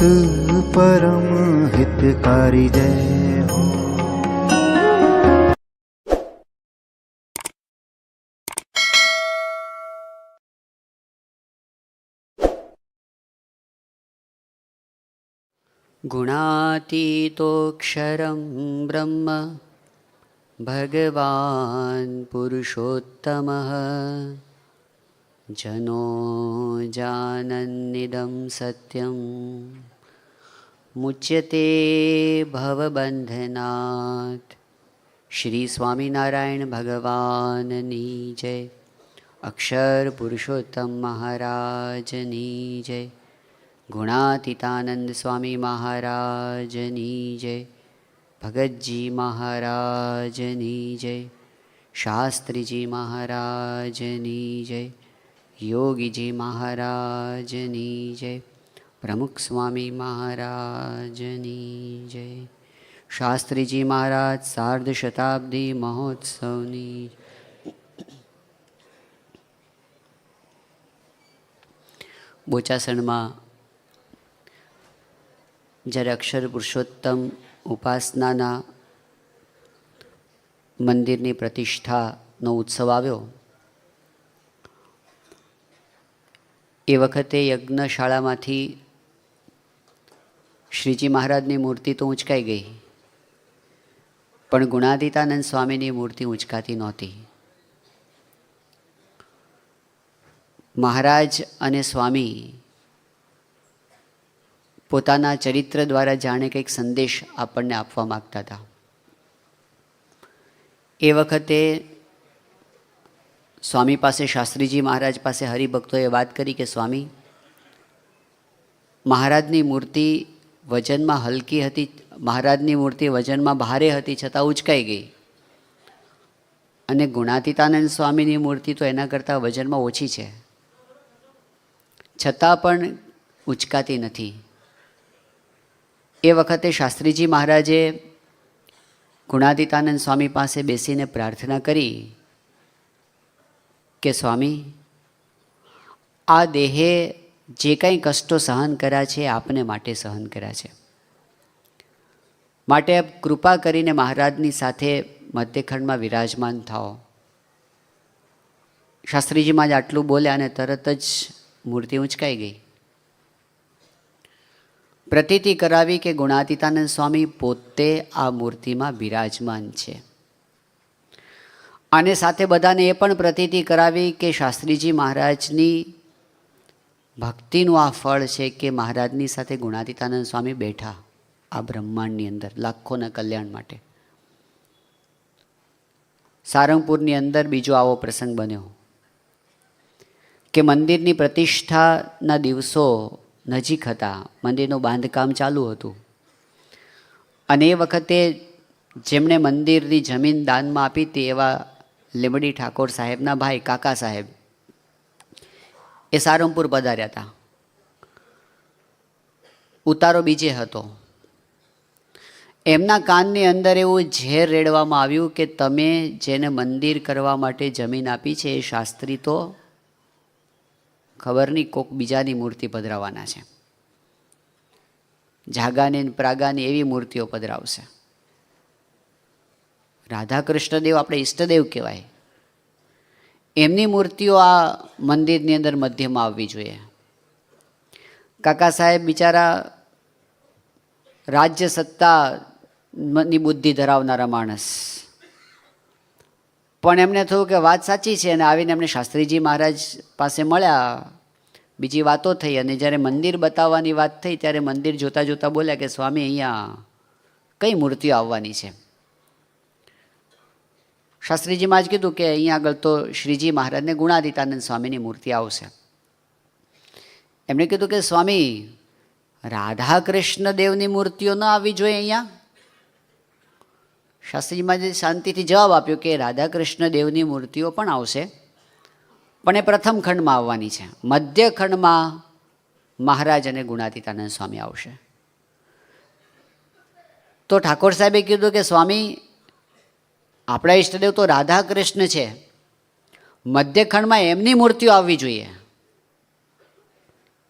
भक्त परम हितकारी जय हो। गुणातीतोऽक्षरं ब्रह्म भगवान् पुरुषोत्तमः जनो जानन्निदं सत्यं मुच्यते भवबन्धनात्। श्री स्वामिनारायण भगवाननी जय। अक्षर पुरुषोत्तम महाराजनी जय। गुणातीतानंद स्वामी महाराजनी जय। भगतजी महाराजनी जय। शास्त्रीजी महाराजनी जय। योगीजी महाराजनी जय। प्रमुख स्वामी महाराजनी जय। शास्त्रीजी महाराज सार्ध शताब्दी महोत्सवनी બોચાસણમાં જ્યારે અક્ષર પુરુષોત્તમ ઉપાસનાના મંદિરની પ્રતિષ્ઠાનો ઉત્સવ આવ્યો એ વખતે યજ્ઞશાળામાંથી શ્રીજી મહારાજની મૂર્તિ તો ઊંચકાઈ ગઈ, પણ ગુણાતીતાનંદ સ્વામીની મૂર્તિ ઊંચકાતી નહોતી. મહારાજ અને સ્વામી પોતાના ચરિત્ર દ્વારા જાણે કંઈક સંદેશ આપણને આપવા માગતા હતા. એ વખતે સ્વામી પાસે, શાસ્ત્રીજી મહારાજ પાસે હરિભક્તોએ વાત કરી કે સ્વામી, મહારાજની મૂર્તિ વજનમાં હલકી હતી, મહારાજની મૂર્તિ વજનમાં ભારે હતી છતાં ઉચકાઈ ગઈ, અને ગુણાતીતાનંદ સ્વામીની મૂર્તિ તો એના કરતાં વજનમાં ઓછી છે, છતાં પણ ઉચકાતી નથી. એ વખતે શાસ્ત્રીજી મહારાજે ગુણાતીતાનંદ સ્વામી પાસે બેસીને પ્રાર્થના કરી કે સ્વામી, આ દેહે જે કંઈ કષ્ટો સહન કર્યા છે આપને માટે સહન કર્યા છે, માટે આપ કૃપા કરીને મહારાજની સાથે મધ્યખંડમાં વિરાજમાન થાઓ. શાસ્ત્રીજી મહારાજ આટલું બોલ્યા અને તરત જ મૂર્તિ ઊંચકાઈ ગઈ. પ્રતીતિ કરાવી કે ગુણાતીતાનંદ સ્વામી પોતે આ મૂર્તિમાં બિરાજમાન છે. અને સાથે બધાને એ પણ પ્રતીતિ કરાવી કે શાસ્ત્રીજી મહારાજની ભક્તિનું આ ફળ છે કે મહારાજની સાથે ગુણાતીતાનંદ સ્વામી બેઠા આ બ્રહ્માંડની અંદર લાખોના કલ્યાણ માટે. સારંગપુરની અંદર બીજો આવો પ્રસંગ બન્યો કે મંદિરની પ્રતિષ્ઠાના દિવસો નજીક હતા, મંદિરનું બાંધકામ ચાલુ હતું, અને એ વખતે જેમણે મંદિરની જમીન દાનમાં આપી હતી એવા લીંબડી ઠાકોર સાહેબના ભાઈ કાકા સાહેબ એ સારંગપુર પધાર્યા હતા. ઉતારો બીજે હતો. એમના કાનની અંદર એવું ઝેર રેડવામાં આવ્યું કે તમે જેને મંદિર કરવા માટે જમીન આપી છે એ શાસ્ત્રી તો ખબર નહીં કોક બીજાની મૂર્તિ પધરાવવાના છે, જાગાની પ્રાગાની એવી મૂર્તિઓ પધરાવશે. રાધા કૃષ્ણદેવ આપણે ઈષ્ટદેવ કહેવાય, એમની મૂર્તિઓ આ મંદિરની અંદર મધ્યમાં આવવી જોઈએ. કાકા સાહેબ બિચારા રાજ્ય સત્તાની બુદ્ધિ ધરાવનારા માણસ, પણ એમને થયું કે વાત સાચી છે, અને આવીને એમને શાસ્ત્રીજી મહારાજ પાસે મળ્યા, બીજી વાતો થઈ, અને જ્યારે મંદિર બતાવવાની વાત થઈ ત્યારે મંદિર જોતાં જોતાં બોલ્યા કે સ્વામી, અહીંયા કઈ મૂર્તિઓ આવવાની છે? શાસ્ત્રીજી મહારાજ કીધું કે અહીંયા આગળ તો શ્રીજી મહારાજને ગુણાતીતાનંદ સ્વામીની મૂર્તિ આવશે. એમણે કીધું કે સ્વામી, રાધા કૃષ્ણ દેવની મૂર્તિઓ ન આવવી જોઈએ અહીંયા? શાસ્ત્રીજી મહારાજે શાંતિથી જવાબ આપ્યો કે રાધા કૃષ્ણ દેવની મૂર્તિઓ પણ આવશે, પણ એ પ્રથમ ખંડમાં આવવાની છે, મધ્ય ખંડમાં મહારાજ અને ગુણાતીતાનંદ સ્વામી આવશે. તો ઠાકોર સાહેબે કીધું કે સ્વામી, આપણા ઈષ્ટદેવ તો રાધા કૃષ્ણ છે, મધ્યખંડમાં એમની મૂર્તિઓ આવવી જોઈએ.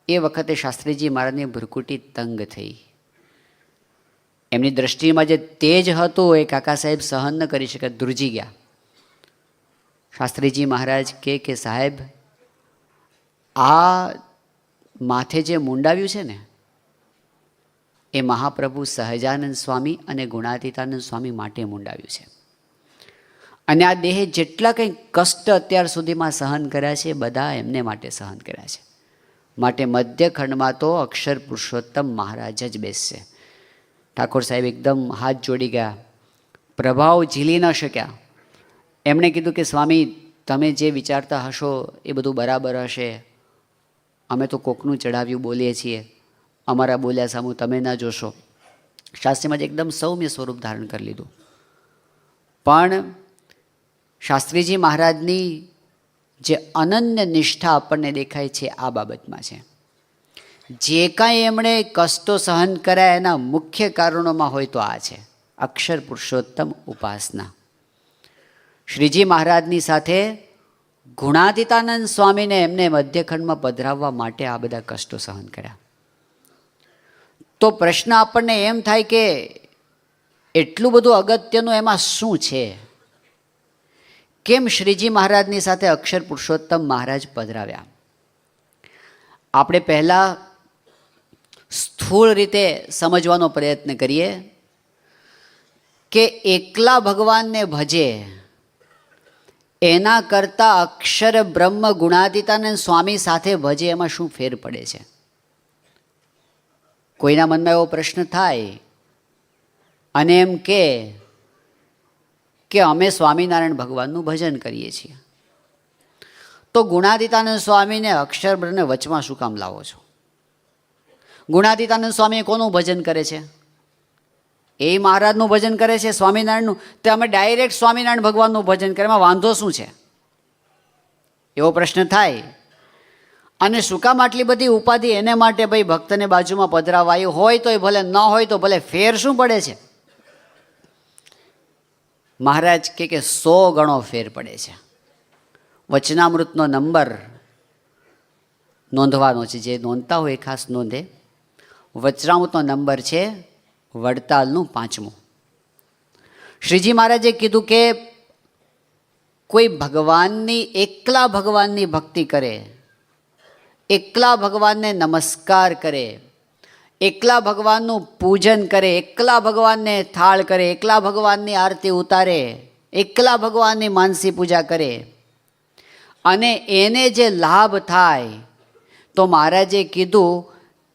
એ વખતે શાસ્ત્રીજી મહારાજની ભ્રુકુટી તંગ થઈ. એમની દ્રષ્ટિમાં જે તેજ હતું એ કાકા સાહેબ સહન ન કરી શકે, ધ્રુજી ગયા. શાસ્ત્રીજી મહારાજ કે સાહેબ, આ માથે જે મુંડાવ્યું છે ને એ મહાપ્રભુ સહજાનંદ સ્વામી અને ગુણાતીતાનંદ સ્વામી માટે મુંડાવ્યું છે. અને આ દેહે જેટલા કંઈ કષ્ટ અત્યાર સુધીમાં સહન કર્યા છે બધા એમને માટે સહન કર્યા છે. માટે મધ્યખંડમાં તો અક્ષર પુરુષોત્તમ મહારાજ જ બેસશે. ઠાકોર સાહેબ એકદમ હાથ જોડી ગયા, પ્રભાવ ઝીલી ન શક્યા. એમણે કીધું કે સ્વામી, તમે જે વિચારતા હશો એ બધું બરાબર હશે. અમે તો કોકનું ચડાવ્યું બોલીએ છીએ, અમારા બોલ્યા સામું તમે ના જોશો. શાસ્ત્રીમાં એકદમ સૌમ્ય સ્વરૂપ ધારણ કરી લીધું. પણ શાસ્ત્રીજી મહારાજની જે અનન્ય નિષ્ઠા આપણને દેખાય છે આ બાબતમાં છે. જે કાંઈ એમણે કષ્ટો સહન કર્યા એના મુખ્ય કારણોમાં હોય તો આ છે અક્ષર પુરુષોત્તમ ઉપાસના. શ્રીજી મહારાજની સાથે ગુણાતીતાનંદ સ્વામીને એમને મધ્યખંડમાં પધરાવવા માટે આ બધા કષ્ટો સહન કર્યા. તો પ્રશ્ન આપણને એમ થાય કે એટલું બધું અગત્યનું એમાં શું છે? કેમ શ્રીજી મહારાજની સાથે અક્ષર પુરુષોત્તમ મહારાજ પધરાવ્યા? આપણે પહેલાં સ્થૂળ રીતે સમજવાનો પ્રયત્ન કરીએ કે એકલા ભગવાનને ભજે એના કરતાં અક્ષર બ્રહ્મ ગુણાતીતાનંદ સ્વામી સાથે ભજે એમાં શું ફેર પડે છે? કોઈના મનમાં એવો પ્રશ્ન થાય અને એમ કે અમે સ્વામિનારાયણ ભગવાનનું ભજન કરીએ છીએ, તો ગુણાતીતાનંદ સ્વામીને અક્ષર બ્રહ્મને વચમાં શું કામ લાવો છો? ગુણાતીતાનંદ સ્વામી કોનું ભજન કરે છે? એ મહારાજનું ભજન કરે છે, સ્વામિનારાયણનું. તો અમે ડાયરેક્ટ સ્વામિનારાયણ ભગવાનનું ભજન કરીએ, એમાં વાંધો શું છે? એવો પ્રશ્ન થાય. અને શું કામ આટલી બધી ઉપાધિ એને માટે? ભાઈ ભક્તને બાજુમાં પધરાવાયું હોય તો ભલે, ન હોય તો ભલે, ફેર શું પડે છે? મહારાજ કે 100 ગણો ફેર પડે છે. વચનામૃતનો નંબર નોંધવાનો છે, જે નોંધતા હોય ખાસ નોંધે. વચનામૃતનો નંબર છે વડતાલનું 5મું. શ્રીજી મહારાજે કીધું કે કોઈ ભગવાનની એકલા ભગવાનની ભક્તિ કરે, એકલા ભગવાનને નમસ્કાર કરે, એકલા ભગવાનનું પૂજન કરે, એકલા ભગવાનને થાળ કરે, એકલા ભગવાનની આરતી ઉતારે, એકલા ભગવાનની માનસી પૂજા કરે અને એને જે લાભ થાય, તો મહારાજે કીધું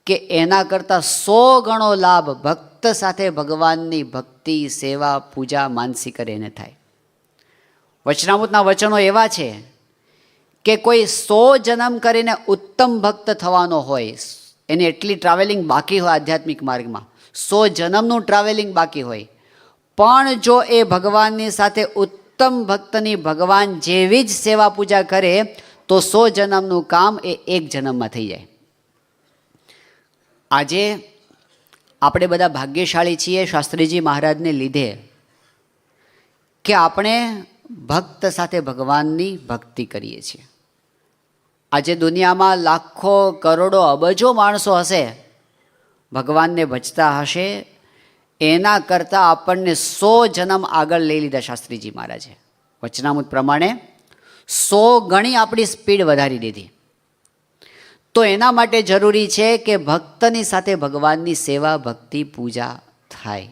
કે એના કરતાં 100 ગણો લાભ ભક્ત સાથે ભગવાનની ભક્તિ, સેવા, પૂજા, માનસી કરે એને થાય. વચનામૃતના વચનો એવા છે કે કોઈ 100 જન્મ કરીને ઉત્તમ ભક્ત થવાનો હોય, એને એટલી ટ્રાવેલિંગ બાકી હોય આધ્યાત્મિક માર્ગમાં, 100 જન્મનું ટ્રાવેલિંગ બાકી હોય, પણ જો એ ભગવાનની સાથે ઉત્તમ ભક્તની ભગવાન જેવી જ સેવા પૂજા કરે તો 100 જન્મનું કામ એ 1 જન્મમાં થઈ જાય. આજે આપણે બધા ભાગ્યશાળી છીએ શાસ્ત્રીજી મહારાજને લીધે કે આપણે ભક્ત સાથે ભગવાનની ભક્તિ કરીએ છીએ. આજે દુનિયામાં લાખો, કરોડો, અબજો માણસો હશે, ભગવાનને ભજતા હશે, એના કરતાં આપણને 100 જન્મ આગળ લઈ લીધા શાસ્ત્રીજી મહારાજે. વચનામૃત પ્રમાણે 100 ગણી આપણી સ્પીડ વધારી દીધી. તો એના માટે જરૂરી છે કે ભક્તની સાથે ભગવાનની સેવા, ભક્તિ, પૂજા થાય.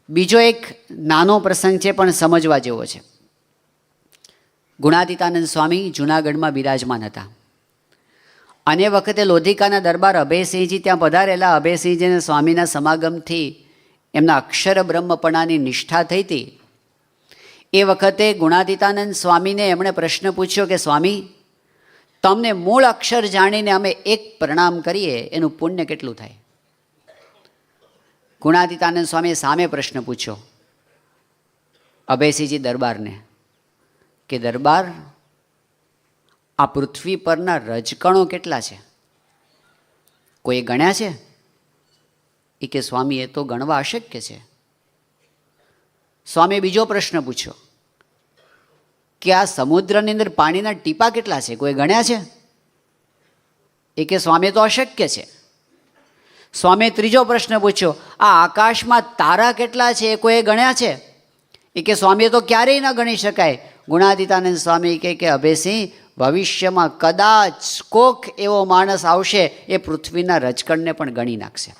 બીજો એક નાનો પ્રસંગ છે પણ સમજવા જેવો છે. ગુણાતીતાનંદ સ્વામી જૂનાગઢમાં બિરાજમાન હતા અને એ વખતે લોધિકાના દરબાર અભયસિંહજી ત્યાં પધારેલા. અભયસિંહજીને સ્વામીના સમાગમથી એમના અક્ષર બ્રહ્મપણાની નિષ્ઠા થઈ હતી. એ વખતે ગુણાતીતાનંદ સ્વામીને એમણે પ્રશ્ન પૂછ્યો કે સ્વામી, તમને મૂળ અક્ષર જાણીને અમે એક પ્રણામ કરીએ એનું પુણ્ય કેટલું થાય? ગુણાતીતાનંદ સ્વામીએ સામે પ્રશ્ન પૂછ્યો અભયસિંહજી દરબારને કે દરબાર, આ પૃથ્વી પરના રજકણો કેટલા છે? કોઈ ગણ્યા છે? એ કે સ્વામી, એ તો ગણવા અશક્ય છે. સ્વામીએ બીજો પ્રશ્ન પૂછ્યો કે આ સમુદ્રની અંદર પાણીના ટીપા કેટલા છે? કોઈ ગણ્યા છે? એ કે સ્વામી તો અશક્ય છે. સ્વામીએ ત્રીજો પ્રશ્ન પૂછ્યો, આ આકાશમાં તારા કેટલા છે એ કોઈ ગણ્યા છે? એ કે સ્વામીએ તો ક્યારેય ન ગણી શકાય. ગુણાતીતાનંદ સ્વામી કહે કે અભયસિંહ, ભવિષ્યમાં કદાચ કોક એવો માણસ આવશે એ પૃથ્વીના રજકણને પણ ગણી નાખશે.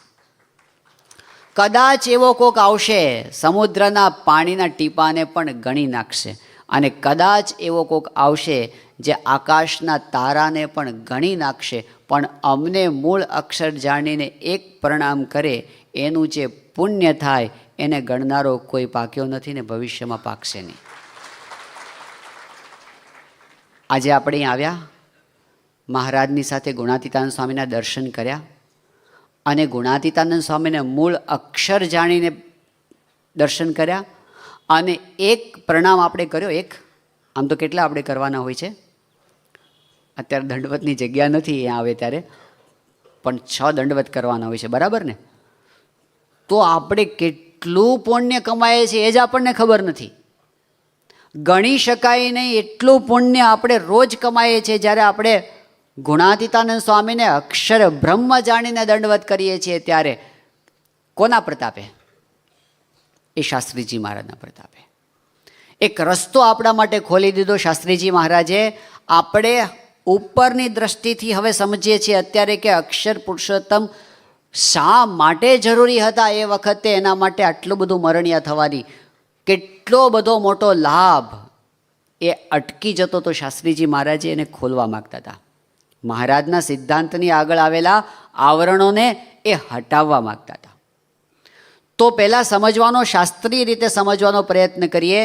કદાચ એવો કોક આવશે સમુદ્રના પાણીના ટીપાને પણ ગણી નાખશે. અને કદાચ એવો કોક આવશે જે આકાશના તારાને પણ ગણી નાખશે. પણ અમને મૂળ અક્ષર જાણીને એક પ્રણામ કરે એનું જે પુણ્ય થાય એને ગણનારો કોઈ પાક્યો નથી ને ભવિષ્યમાં પાકશે નહીં. આજે આપણે અહીં આવ્યા, મહારાજની સાથે ગુણાતીતાનંદ સ્વામીના દર્શન કર્યા અને ગુણાતીતાનંદ સ્વામીને મૂળ અક્ષર જાણીને દર્શન કર્યા અને એક પ્રણામ આપણે કર્યો. એક આમ તો કેટલા આપણે કરવાના હોય છે? અત્યારે દંડવતની જગ્યા નથી અહીંયા આવે ત્યારે, પણ 6 દંડવત કરવાના હોય છે, બરાબર ને? તો આપણે કેટલું પુણ્ય કમાઈએ છીએ એ જ આપણને ખબર નથી. ગણી શકાય નહીં એટલું પુણ્ય આપણે રોજ કમાઈએ છીએ. જ્યારે આપણે ગુણાતીતાનંદ સ્વામીને અક્ષર બ્રહ્મ જાણીને દંડવત કરીએ છીએ ત્યારે કોના પ્રતાપે? એ શાસ્ત્રીજી મહારાજના પ્રતાપે. એક રસ્તો આપણા માટે ખોલી દીધો શાસ્ત્રીજી મહારાજે. આપણે ઉપરની દ્રષ્ટિથી હવે સમજીએ છીએ અત્યારે કે અક્ષર પુરુષોત્તમ શા માટે જરૂરી હતા એ વખતે. એના માટે આટલું બધું મરણિયા થવાની, કેટલો બધો મોટો લાભ એ અટકી જતો તો શાસ્ત્રીજી મહારાજે એને ખોલવા માગતા હતા. મહારાજના સિદ્ધાંતની આગળ આવેલા આવરણોને એ હટાવવા માગતા હતા. તો પહેલાં સમજવાનો, શાસ્ત્રીય રીતે સમજવાનો પ્રયત્ન કરીએ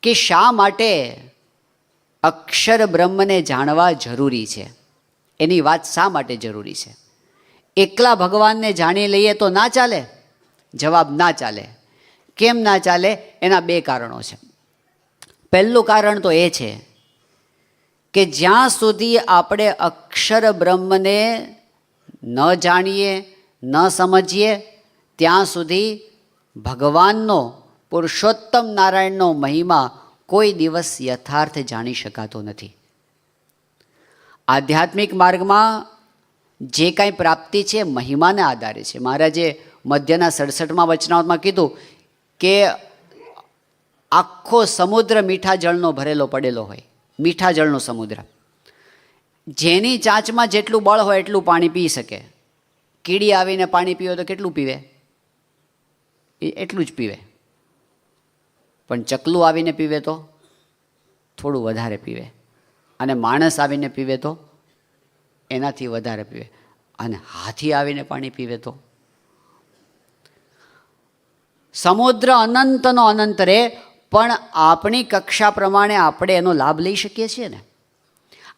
કે શા માટે અક્ષર બ્રહ્મને જાણવા જરૂરી છે. એની વાત શા માટે જરૂરી છે? એકલા ભગવાનને જાણી લઈએ તો ના ચાલે? જવાબ ના ચાલે. કેમ ના ચાલે? એના 2 કારણો છે. પહેલું કારણ તો એ છે કે જ્યાં સુધી આપણે અક્ષર બ્રહ્મને ન જાણીએ, ન સમજીએ, ત્યાં સુધી ભગવાનનો, પુરુષોત્તમ નારાયણનો મહિમા કોઈ દિવસ યથાર્થ જાણી શકાતો નથી. આધ્યાત્મિક માર્ગમાં જે કાંઈ પ્રાપ્તિ છે મહિમાના આધારે છે. મહારાજે મધ્યના 67માં વચનામૃતમાં કીધું કે આખો સમુદ્ર મીઠા જળનો ભરેલો પડેલો હોય, મીઠા જળનો સમુદ્ર. જેની ચાંચમાં જેટલું બળ હોય એટલું પાણી પી શકે. કીડી આવીને પાણી પીવે તો કેટલું પીવે? એટલું જ પીવે. પણ ચકલું આવીને પીવે તો થોડું વધારે પીવે, અને માણસ આવીને પીવે તો એનાથી વધારે પીવે, અને હાથી આવીને પાણી પીવે તો. સમુદ્ર અનંતનો અનંત રહે, પણ આપણી કક્ષા પ્રમાણે આપણે એનો લાભ લઈ શકીએ છીએ ને.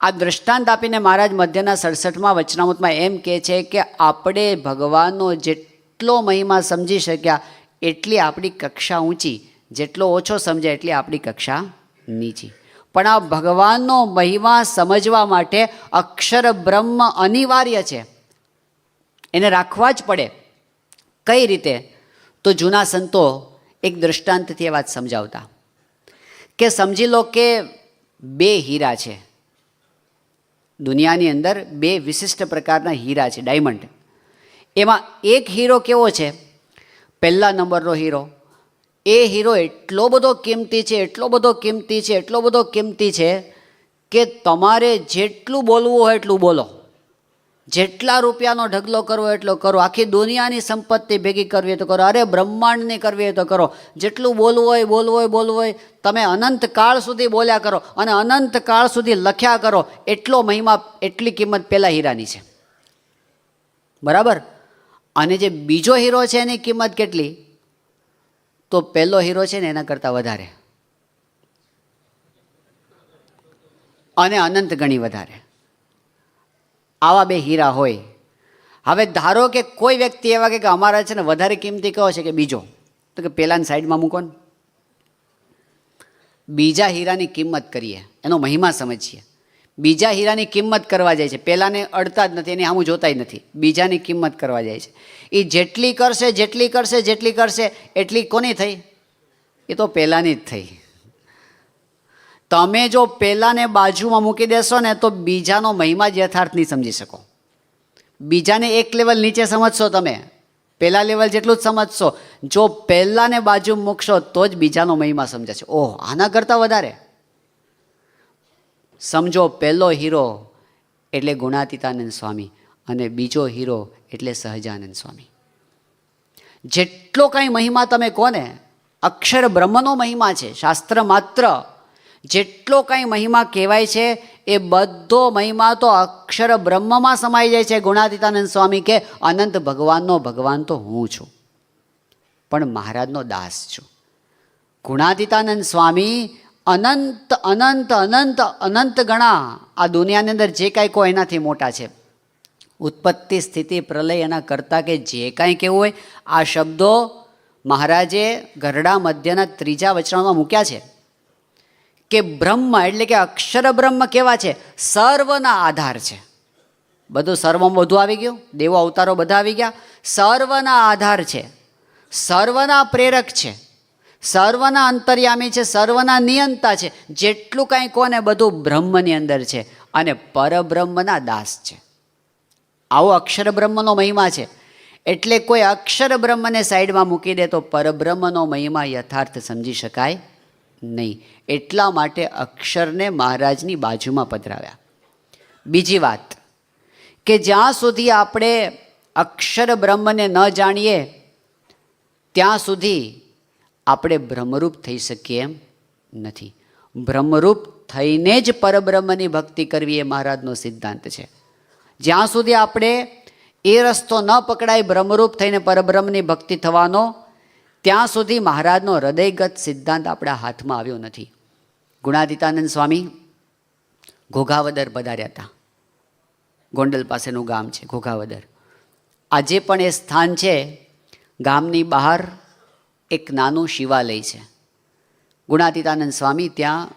આ દૃષ્ટાંત આપીને મહારાજ મધ્યના 67માં વચનામૃતમાં એમ કહે છે કે આપણે ભગવાનનો જેટલો મહિમા સમજી શક્યા એટલી આપણી કક્ષા ઊંચી, જેટલો ઓછો સમજાય એટલી આપણી કક્ષા નીચી. પણ આ ભગવાનનો મહિમા સમજવા માટે અક્ષર બ્રહ્મ અનિવાર્ય છે, એને રાખવા જ પડે. કઈ રીતે? તો જૂના સંતો એક દૃષ્ટાંતથી એ વાત સમજાવતા કે સમજી લો કે 2 હીરા છે દુનિયાની અંદર. 2 વિશિષ્ટ પ્રકારના હીરા છે, ડાયમંડ. એમાં એક હીરો કેવો છે? પહેલા નંબરનો હીરો. એ હીરો એટલો બધો કિંમતી છે, એટલો બધો કિંમતી છે, એટલો બધો કિંમતી છે કે તમારે જેટલું બોલવું હોય એટલું બોલો, જેટલા રૂપિયાનો ઢગલો કરવો એટલો કરો, આખી દુનિયાની સંપત્તિ ભેગી કરવી તો કરો, અરે બ્રહ્માંડની કરવી હોય તો કરો, જેટલું બોલવું હોય બોલવું હોય બોલવું હોય, તમે અનંત કાળ સુધી બોલ્યા કરો અને અનંત કાળ સુધી લખ્યા કરો. એટલો મહિમા, એટલી કિંમત પેલા હીરાની છે, બરાબર? અને જે બીજો હીરો છે એની કિંમત કેટલી? તો પહેલો હીરો છે ને એના કરતાં વધારે, અને અનંત ગણી વધારે. આવા 2 હીરા હોય. હવે ધારો કે કોઈ વ્યક્તિ એવા કે અમારા છે ને વધારે કિંમતી કયો છે કે બીજો, તો કે પહેલાની સાઈડમાં મૂકો ને. બીજા હીરાની કિંમત કરીએ, એનો મહિમા સમજીએ. બીજા હીરાની કિંમત કરવા જાય છે, પહેલાંને અડતા જ નથી, એની સામું જોતા જ નથી, બીજાની કિંમત કરવા જાય છે. એ જેટલી કરશે જેટલી કરશે જેટલી કરશે એટલી કોની થઈ? એ તો પહેલાંની જ થઈ. તમે જો પહેલાને બાજુમાં મૂકી દેશો ને તો બીજાનો મહિમા જ યથાર્થ નહીં સમજી શકો. બીજાને એક લેવલ નીચે સમજશો, તમે પહેલા લેવલ જેટલું જ સમજશો. જો પહેલાને બાજુ મૂકશો તો જ બીજાનો મહિમા સમજાશે. ઓહ, આના કરતાં વધારે સમજો. પહેલો હીરો એટલે ગુણાતીતાનંદ સ્વામી અને બીજો હીરો એટલે સહજાનંદ સ્વામી. જેટલો કાંઈ મહિમા તમે કોને, અક્ષર બ્રહ્મનો મહિમા છે. શાસ્ત્ર માત્ર જેટલો કાંઈ મહિમા કહેવાય છે એ બધો મહિમા તો અક્ષર બ્રહ્મમાં સમાઈ જાય છે. ગુણાતીતાનંદ સ્વામી કે અનંત ભગવાનનો ભગવાન તો હું છું, પણ મહારાજનો દાસ છું. ગુણાતીતાનંદ સ્વામી અનંત અનંત અનંત અનંત ગણા આ દુનિયાની અંદર જે કાંઈ કોઈ એનાથી મોટા છે. ઉત્પત્તિ સ્થિતિ પ્રલય એના કરતાં કે જે કાંઈ કહેવું હોય, આ શબ્દો મહારાજે ગરડા મધ્યના 3જા વચનામાં મૂક્યા છે કે બ્રહ્મ એટલે કે અક્ષર બ્રહ્મ કેવા છે? સર્વના આધાર છે. બધું સર્વમાં બધું આવી ગયું, દેવો અવતારો બધા આવી ગયા. સર્વના આધાર છે, સર્વના પ્રેરક છે, સર્વના અંતર્યામી છે, સર્વના નિયંતા છે. જેટલું કાંઈ કોને બધું બ્રહ્મની અંદર છે અને પરબ્રહ્મના દાસ છે. આવો અક્ષર બ્રહ્મનો મહિમા છે. એટલે કોઈ અક્ષર બ્રહ્મને સાઈડમાં મૂકી દે તો પરબ્રહ્મનો મહિમા યથાર્થ સમજી શકાય નહીં. એટલા માટે અક્ષરને મહારાજની બાજુમાં પધરાવ્યા. બીજી વાત કે જ્યાં સુધી આપણે અક્ષર બ્રહ્મને ન જાણીએ ત્યાં સુધી આપણે બ્રહ્મરૂપ થઈ શકીએ એમ નથી. બ્રહ્મરૂપ થઈને જ પરબ્રહ્મની ભક્તિ કરવી એ મહારાજનો સિદ્ધાંત છે. જ્યાં સુધી આપણે એ રસ્તો ન પકડાય બ્રહ્મરૂપ થઈને પરબ્રહ્મની ભક્તિ થવાનો, ત્યાં સુધી મહારાજનો હૃદયગત સિદ્ધાંત આપણા હાથમાં આવ્યો નથી. ગુણાતીતાનંદ સ્વામી ઘોઘાવદર પધાર્યા હતા. ગોંડલ પાસેનું ગામ છે ઘોઘાવદર. આજે પણ એ સ્થાન છે. ગામની બહાર એક નાનું શિવાલય છે. ગુણાતીતાનંદ સ્વામી ત્યાં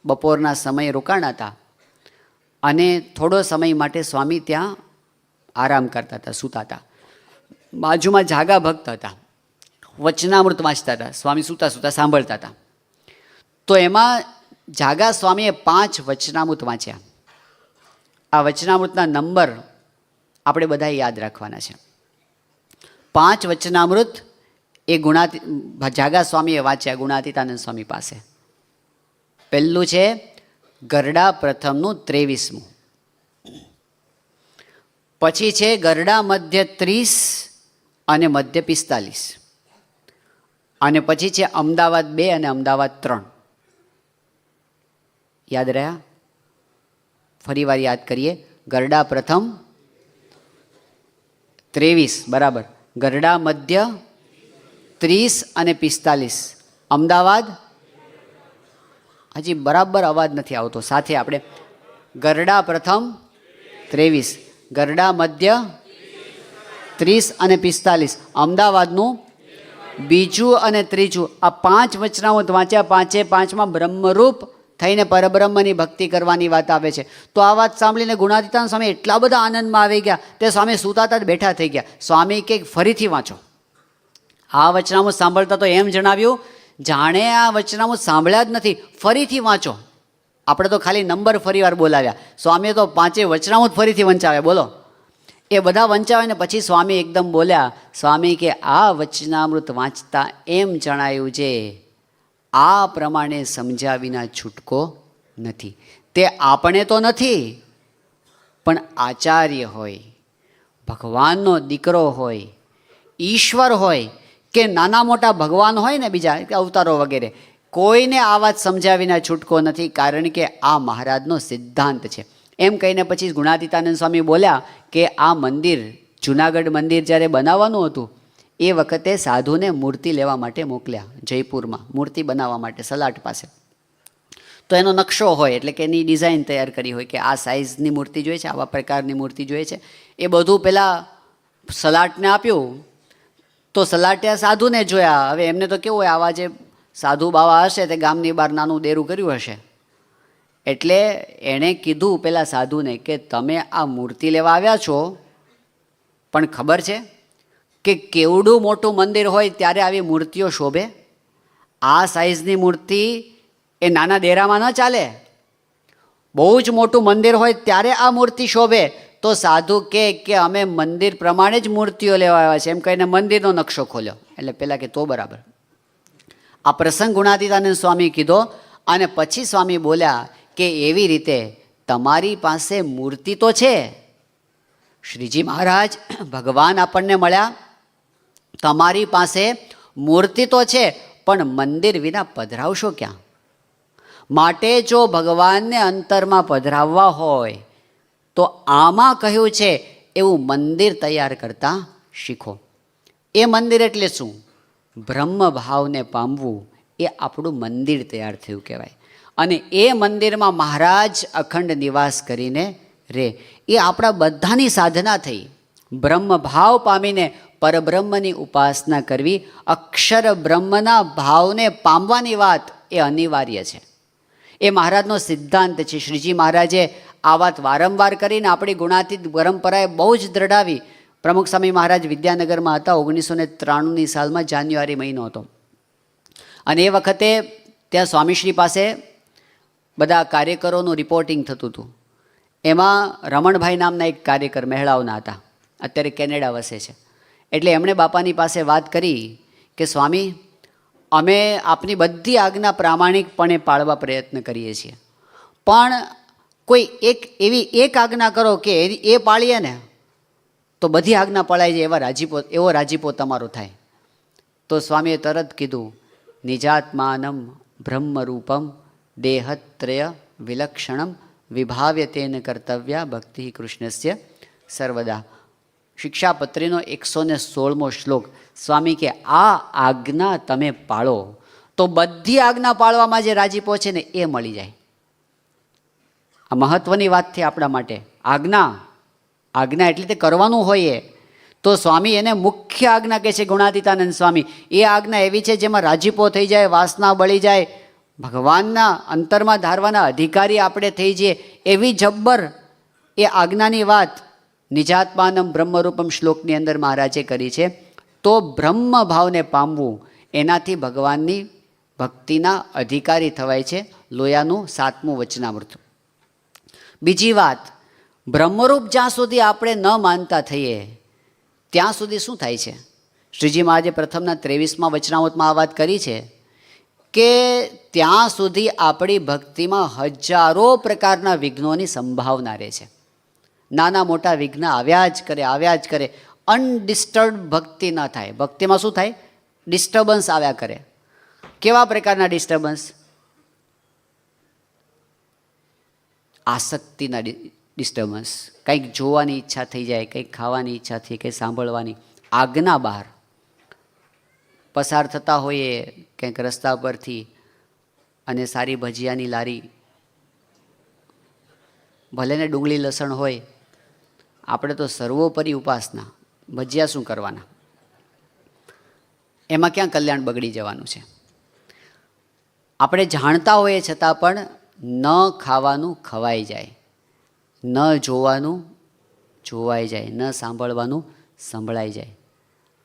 બપોરના સમયે રોકાણા હતા અને થોડો સમય માટે સ્વામી ત્યાં આરામ કરતા હતા, સૂતા હતા. બાજુમાં જાગા ભક્ત હતા, વચનામૃત વાંચતા હતા. સ્વામી સૂતા સૂતા સાંભળતા હતા. તો એમાં જાગા સ્વામીએ 5 વચનામૃત વાંચ્યા. આ વચનામૃતના નંબર આપણે બધાએ યાદ રાખવાના છે. 5 વચનામૃત એ જાગા સ્વામીએ વાંચ્યા ગુણાતીતાનંદ સ્વામી પાસે. પહેલું છે ગરડા પ્રથમનું 23મું, પછી છે ગરડા મધ્ય 30 અને મધ્ય 45, અને પછી છે અમદાવાદ 2 અને અમદાવાદ 3. યાદ રહ્યા? ફરી વાર યાદ કરીએ. ગરડા પ્રથમ 23 બરાબર, ગરડા મધ્ય 30 અને 45, અમદાવાદ. હજી બરાબર અવાજ નથી આવતો. સાથે આપણે ગરડા પ્રથમ 23, ગરડા મધ્ય 30 અને 45, અમદાવાદનું બીજું અને ત્રીજું. આ 5 વચનામૃત વાંચ્યા. 5માં બ્રહ્મરૂપ થઈને પરબ્રહ્મની ભક્તિ કરવાની વાત આવે છે. તો આ વાત સાંભળીને ગુણાતીતાનંદ સ્વામી એટલા બધા આનંદમાં આવી ગયા, તે સ્વામી સૂતાતા જ બેઠા થઈ ગયા. સ્વામી કે ફરીથી વાંચો. આ વચનામૃત સાંભળતા તો એમ જણાવ્યું જાણે આ વચનામૃત સાંભળ્યા જ નથી, ફરીથી વાંચો. આપણે તો ખાલી નંબર ફરી વાર બોલાવ્યા, સ્વામીએ તો 5 વચનામૃત ફરીથી વંચાવ્યા. બોલો, એ બધા વંચાવે ને પછી સ્વામી એકદમ બોલ્યા. સ્વામી કે આ વચનામૃત વાંચતા એમ જણાયું છે આ પ્રમાણે સમજ્યા વિના છૂટકો નથી. તે આપણે તો નથી, પણ આચાર્ય હોય, ભગવાનનો દીકરો હોય, ઈશ્વર હોય કે નાના મોટા ભગવાન હોય ને બીજા અવતારો વગેરે, કોઈને આ વાત સમજ્યા વિના છૂટકો નથી, કારણ કે આ મહારાજનો સિદ્ધાંત છે. એમ કહીને પછી ગુણાતીતાનંદ સ્વામી બોલ્યા કે આ મંદિર, જુનાગઢ મંદિર જ્યારે બનાવવાનું હતું એ વખતે સાધુને મૂર્તિ લેવા માટે મોકલ્યા જયપુરમાં, મૂર્તિ બનાવવા માટે સલાટ પાસે. તો એનો નકશો હોય એટલે કે એની ડિઝાઇન તૈયાર કરી હોય કે આ સાઇઝની મૂર્તિ જોઈએ છે, આવા પ્રકારની મૂર્તિ જોઈએ છે. એ બધું પહેલાં સલાટને આપ્યું. તો સલાટિયા સાધુને જોયા. હવે એમને તો કેવું હોય, આવા જે સાધુ બાવા હશે તે ગામની બહાર નાનું ડેરું કર્યું હશે. એટલે એણે કીધું પેલા સાધુને કે તમે આ મૂર્તિ લેવા આવ્યા છો, પણ ખબર છે કે કેવડું મોટું મંદિર હોય ત્યારે આવી મૂર્તિઓ શોભે? આ સાઇઝની મૂર્તિ એ નાના ડેરામાં ન ચાલે. બહુ જ મોટું મંદિર હોય ત્યારે આ મૂર્તિ શોભે. તો સાધુ કે અમે મંદિર પ્રમાણે જ મૂર્તિઓ લેવા આવ્યા છે એમ કહીને મંદિરનો નકશો ખોલ્યો. એટલે પેલા કે તો બરાબર. આ પ્રસંગ ગુણાતીતાનંદ સ્વામી કીધો અને પછી સ્વામી બોલ્યા કે એવી રીતે તમારી પાસે મૂર્તિ તો છે. શ્રીજી મહારાજ ભગવાન આપણને મળ્યા, તમારી પાસે મૂર્તિ તો છે, પણ મંદિર વિના પધરાવશો ક્યાં? માટે જો ભગવાનને અંતરમાં પધરાવવા હોય તો આમાં કહ્યું છે એવું મંદિર તૈયાર કરતા શીખો. એ મંદિર એટલે શું? બ્રહ્મ ભાવને પામવું એ આપણું મંદિર તૈયાર થયું કહેવાય. અને એ મંદિરમાં મહારાજ અખંડ નિવાસ કરીને રહે. એ આપણા બધાની સાધના થઈ. બ્રહ્મ ભાવ પામીને પરબ્રહ્મની ઉપાસના કરવી, અક્ષર બ્રહ્મના ભાવને પામવાની વાત એ અનિવાર્ય છે. એ મહારાજનો સિદ્ધાંત છે. શ્રીજી મહારાજે આ વાત વારંવાર કરીને આપણી ગુણાતીત પરંપરાએ બહુ જ દ્રઢાવી. પ્રમુખ સ્વામી મહારાજ વિદ્યાનગરમાં હતા. 1993ની સાલમાં જાન્યુઆરી મહિનો હતો. અને એ વખતે ત્યાં સ્વામીશ્રી પાસે બધા કાર્યકરોનું રિપોર્ટિંગ થતું હતું. એમાં રમણભાઈ નામના એક કાર્યકર મહેડાઓના હતા, અત્યારે કેનેડા વસે છે. એટલે એમણે બાપાની પાસે વાત કરી કે સ્વામી, અમે આપની બધી આજ્ઞા પ્રામાણિકપણે પાળવા પ્રયત્ન કરીએ છીએ, પણ કોઈ એવી એક આજ્ઞા કરો કે એ પાળીએ ને તો બધી આજ્ઞા પળાઈ જાય એવો રાજીપો તમારો થાય. તો સ્વામીએ તરત કીધું, નિજાત્માનમ બ્રહ્મરૂપમ દેહત્રય વિલક્ષણમ વિભાવ્યતેન કર્તવ્યા ભક્તિ કૃષ્ણસ્ય સર્વદા. શિક્ષાપત્રીનો 116મો શ્લોક. સ્વામી કે આ આજ્ઞા તમે પાળો તો બધી આજ્ઞા પાળવામાં જે રાજીપો છે ને એ મળી જાય. આ મહત્વની વાત છે આપણા માટે. આજ્ઞા એટલે તે કરવાનું હોય. તો સ્વામી એને મુખ્ય આજ્ઞા કહે છે ગુણાતીતાનંદ સ્વામી. એ આજ્ઞા એવી છે જેમાં રાજીપો થઈ જાય, વાસના બળી જાય, ભગવાનના અંતરમાં ધારવાના અધિકારી આપણે થઈ જઈએ, એવી જબ્બર એ આજ્ઞાની વાત નિજાત્માનમ બ્રહ્મરૂપમ શ્લોકની અંદર મહારાજે કરી છે. તો બ્રહ્મ ભાવને પામવું, એનાથી ભગવાનની ભક્તિના અધિકારી થવાય છે. લોયાનું 7મું વચનામૃત. બીજી વાત, બ્રહ્મરૂપ જ્યાં સુધી આપણે ન માનતા થઈએ ત્યાં સુધી શું થાય છે? શ્રીજી મહારાજે પ્રથમના 23મા વચનામૃતમાં આ વાત કરી છે કે ત્યાં સુધી આપણી ભક્તિમાં હજારો પ્રકારના વિઘ્નોની સંભાવના રહે છે. નાના મોટા વિઘ્ન આવ્યા જ કરે. અનડિસ્ટર્બ ભક્તિ ન થાય. ભક્તિમાં શું થાય? ડિસ્ટર્બન્સ આવ્યા કરે. કેવા પ્રકારના ડિસ્ટર્બન્સ? આસક્તિના ડિસ્ટર્બન્સ. કંઈક જોવાની ઈચ્છા થઈ જાય, કંઈક ખાવાની ઈચ્છા થઈ, કંઈક સાંભળવાની. આજ્ઞા બહાર પસાર થતા હોઈએ કંઈક રસ્તા પરથી અને સારી ભજીયાની લારી, ભલે ને ડુંગળી લસણ હોય, આપણે તો સર્વોપરી ઉપાસના. ભજીયા શું કરવાના? એમાં ક્યાં કલ્યાણ બગડી જવાનું છે? આપણે જાણતા હોઈએ છતાં પણ ન ખાવાનું ખવાઈ જાય, ન જોવાનું જોવાઈ જાય, ન સાંભળવાનું સંભળાઈ જાય.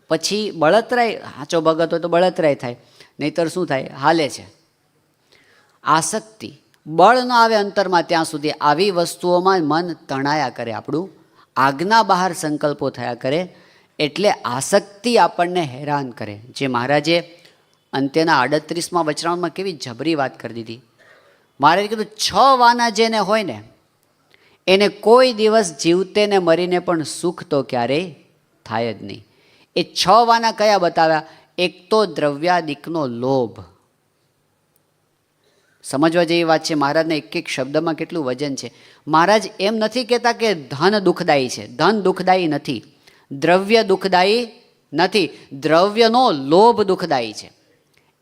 પછી બળતરાય, સાચો ભગત હોય તો બળતરાય થાય, નહીતર શું થાય? હાલે છે. આસક્તિ, બળ ન આવે અંતરમાં ત્યાં સુધી આવી વસ્તુઓમાં મન તણાયા કરે. આપણું આજ્ઞા બહાર સંકલ્પો થયા કરે, એટલે આસક્તિ આપણને હેરાન કરે. જે મહારાજે અંત્યના 38મા વચનામૃતમાં કેવી જબરી વાત કરી દીધી. મહારાજે કીધું 6 વાના જેને હોય ને એને કોઈ દિવસ જીવતે ને મરીને પણ સુખ તો ક્યારેય થાય જ નહીં. એ 6 વાના કયા બતાવ્યા? એક તો દ્રવ્યાદિકનો લોભ. સમજવા જેવી વાત છે. મહારાજને એક એક શબ્દમાં કેટલું વજન છે. મહારાજ એમ નથી કહેતા કે ધન દુઃખદાયી છે. ધન દુઃખદાયી નથી, દ્રવ્ય દુઃખદાયી નથી, દ્રવ્યનો લોભ દુઃખદાયી છે.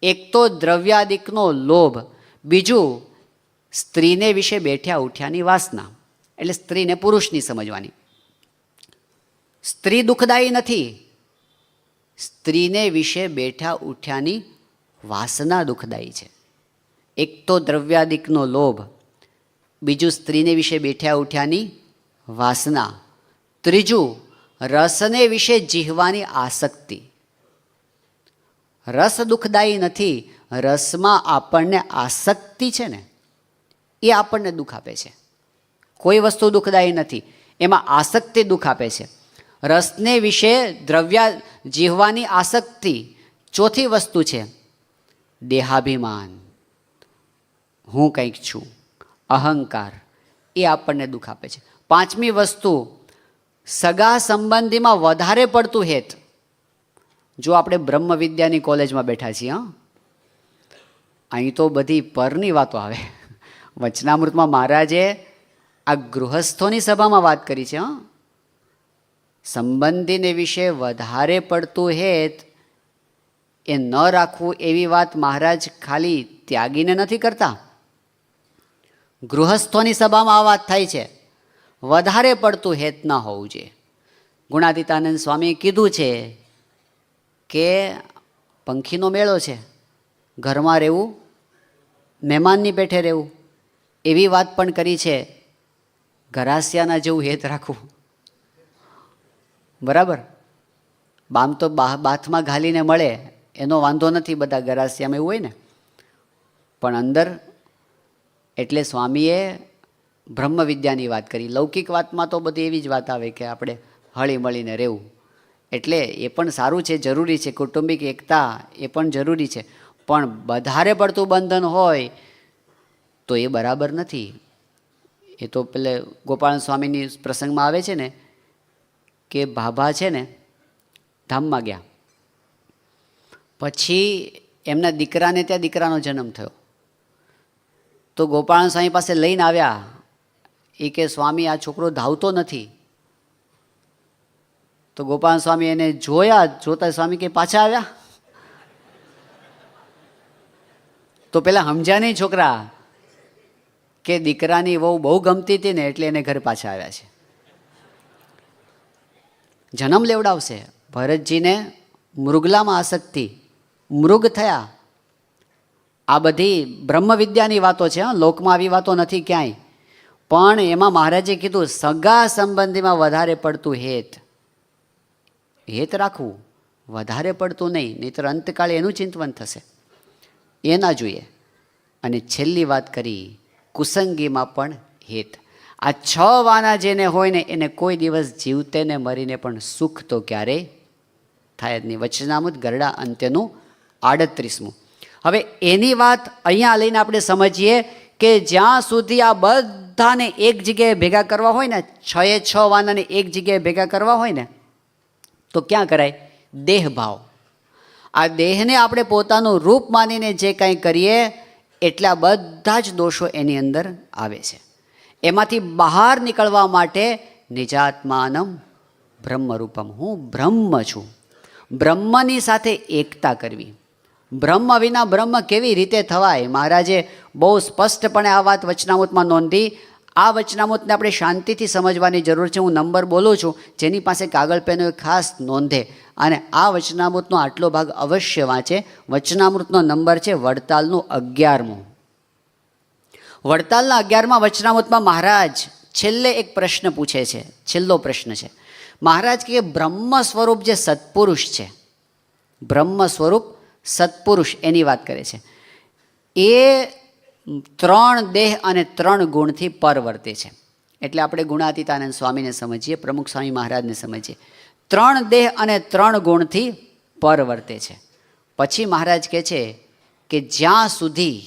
એક તો દ્રવ્યાદિકનો લોભ, બીજું સ્ત્રીને વિશે બેઠ્યા ઉઠ્યાની વાસના. એટલે સ્ત્રીને પુરુષની સમજવાની. સ્ત્રી દુઃખદાયી નથી, સ્ત્રીને વિશે બેઠા ઉઠ્યાની વાસના દુઃખદાયી છે. એક તો દ્રવ્યાદિકનો લોભ, બીજું સ્ત્રીને વિશે બેઠ્યા ઉઠ્યાની વાસના, ત્રીજું રસને વિશે જીહવાની આસક્તિ. રસ દુઃખદાયી નથી, રસમાં આપણને આસક્તિ છે ને એ આપણને દુઃખ આપે છે. કોઈ વસ્તુ દુઃખદાયી નથી, એમાં આસક્તિ દુઃખ આપે છે. રસને વિશે જીવવાની આસક્તિ. ચોથી વસ્તુ છે દેહાભિમાન, હું કંઈક છું, અહંકાર, એ આપણને દુઃખ આપે છે. પાંચમી વસ્તુ સગા સંબંધીમાં વધારે પડતું હેત. જો આપણે બ્રહ્મ વિદ્યાની કોલેજમાં બેઠા છીએ, અહીં તો બધી પરની વાતો આવે. વચનામૃતમાં મહારાજે આ ગૃહસ્થોની સભામાં વાત કરી છે. સંબંધીને વિશે વધારે પડતું હેત એ ન રાખવું, એવી વાત મહારાજ ખાલી ત્યાગીને નથી કરતા. ગૃહસ્થોની સભામાં આ વાત થાય છે. વધારે પડતું હેત ન હોવું જોઈએ. ગુણાતીતાનંદ સ્વામીએ કીધું છે કે પંખીનો મેળો છે, ઘરમાં રહેવું, મહેમાનની પેઠે રહેવું. એવી વાત પણ કરી છે, ગરાસિયાના જેવું હેત રાખવું. બરાબર, બામ તો બાથમાં ઘાલીને મળે એનો વાંધો નથી, બધા ગરાસિયામાં એવું હોય ને, પણ અંદર. એટલે સ્વામીએ બ્રહ્મ વિદ્યાની વાત કરી. લૌકિક વાતમાં તો બધી એવી જ વાત આવે કે આપણે હળી મળીને રહેવું. એટલે એ પણ સારું છે, જરૂરી છે. કૌટુંબિક એકતા એ પણ જરૂરી છે, પણ વધારે પડતું બંધન હોય તો એ બરાબર નથી. એ તો પેલે ગોપાલ સ્વામીની પ્રસંગમાં આવે છે ને કે ભાભા છે ને ધામમાં ગયા, પછી એમના દીકરાને ત્યાં દીકરાનો જન્મ થયો. તો ગોપાલ સ્વામી પાસે લઈને આવ્યા. એ કે સ્વામી, આ છોકરો ધાવતો નથી. તો ગોપાલ સ્વામી એને જોતા સ્વામી કે પાછા આવ્યા. તો પેલા સમજ્યા નહીં છોકરા કે દીકરાની વહુ બહુ ગમતી હતી ને એટલે એને ઘરે પાછા આવ્યા છે. જન્મ લેવડાવશે. ભરતજીને મૃગલામાં આસક્તિ, મૃગ થયા. આ બધી બ્રહ્મ વિદ્યાની વાતો છે, લોકમાં આવી વાતો નથી ક્યાંય. પણ એમાં મહારાજે કીધું સગા સંબંધીમાં વધારે પડતું હેત રાખવું, વધારે પડતું નહીં, નહીંતર અંતકાળે એનું ચિંતવન થશે. એ ના જોઈએ. અને છેલ્લી વાત કરી કુસંગીમાં પણ હેત. આ 6 વાના જેને હોય ને એને કોઈ દિવસ જીવતે ને મરીને પણ સુખ તો ક્યારેય થાય જ નહીં. વચનામૃત ગરડા અંત્યનું 38મું. હવે એની વાત અહીંયા લઈને આપણે સમજીએ કે જ્યાં સુધી આ બધાને એક જગ્યાએ ભેગા કરવા હોય ને, 6 વાનાને એક જગ્યાએ ભેગા કરવા હોય ને, તો ક્યાં કરાય? દેહભાવ. આ દેહને આપણે પોતાનું રૂપ માનીને જે કાંઈ કરીએ એટલા બધા જ દોષો એની અંદર આવે છે. એમાંથી બહાર નીકળવા માટે નિજાત્માનમ બ્રહ્મરૂપમ, હું બ્રહ્મ છું. બ્રહ્મની સાથે એકતા કરવી. બ્રહ્મ વિના બ્રહ્મ કેવી રીતે થવાય? મહારાજે બહુ સ્પષ્ટપણે આ વાત વચનામૃતમાં નોંધી. આ વચનામૃતને આપણે શાંતિથી સમજવાની જરૂર છે. હું નંબર બોલું છું, જેની પાસે કાગળ પેન હોય ખાસ નોંધે અને આ વચનામૃતનો આટલો ભાગ અવશ્ય વાંચે. વચનામૃતનો નંબર છે વડતાલનું 11મું. વડતાલના 11મા વચનામૃતમાં મહારાજ છેલ્લે એક પ્રશ્ન પૂછે છે. છેલ્લો પ્રશ્ન છે. મહારાજ કે બ્રહ્મ સ્વરૂપ જે સત્પુરુષ છે, બ્રહ્મ સ્વરૂપ સત્પુરુષ એની વાત કરે છે. એ 3 દેહ અને 3 ગુણથી પર વર્તે છે. એટલે આપણે ગુણાતીતાનંદ સ્વામીને સમજીએ, પ્રમુખ સ્વામી મહારાજને સમજીએ. 3 દેહ અને 3 ગુણથી પર વર્તે છે. પછી મહારાજ કહે છે કે જ્યાં સુધી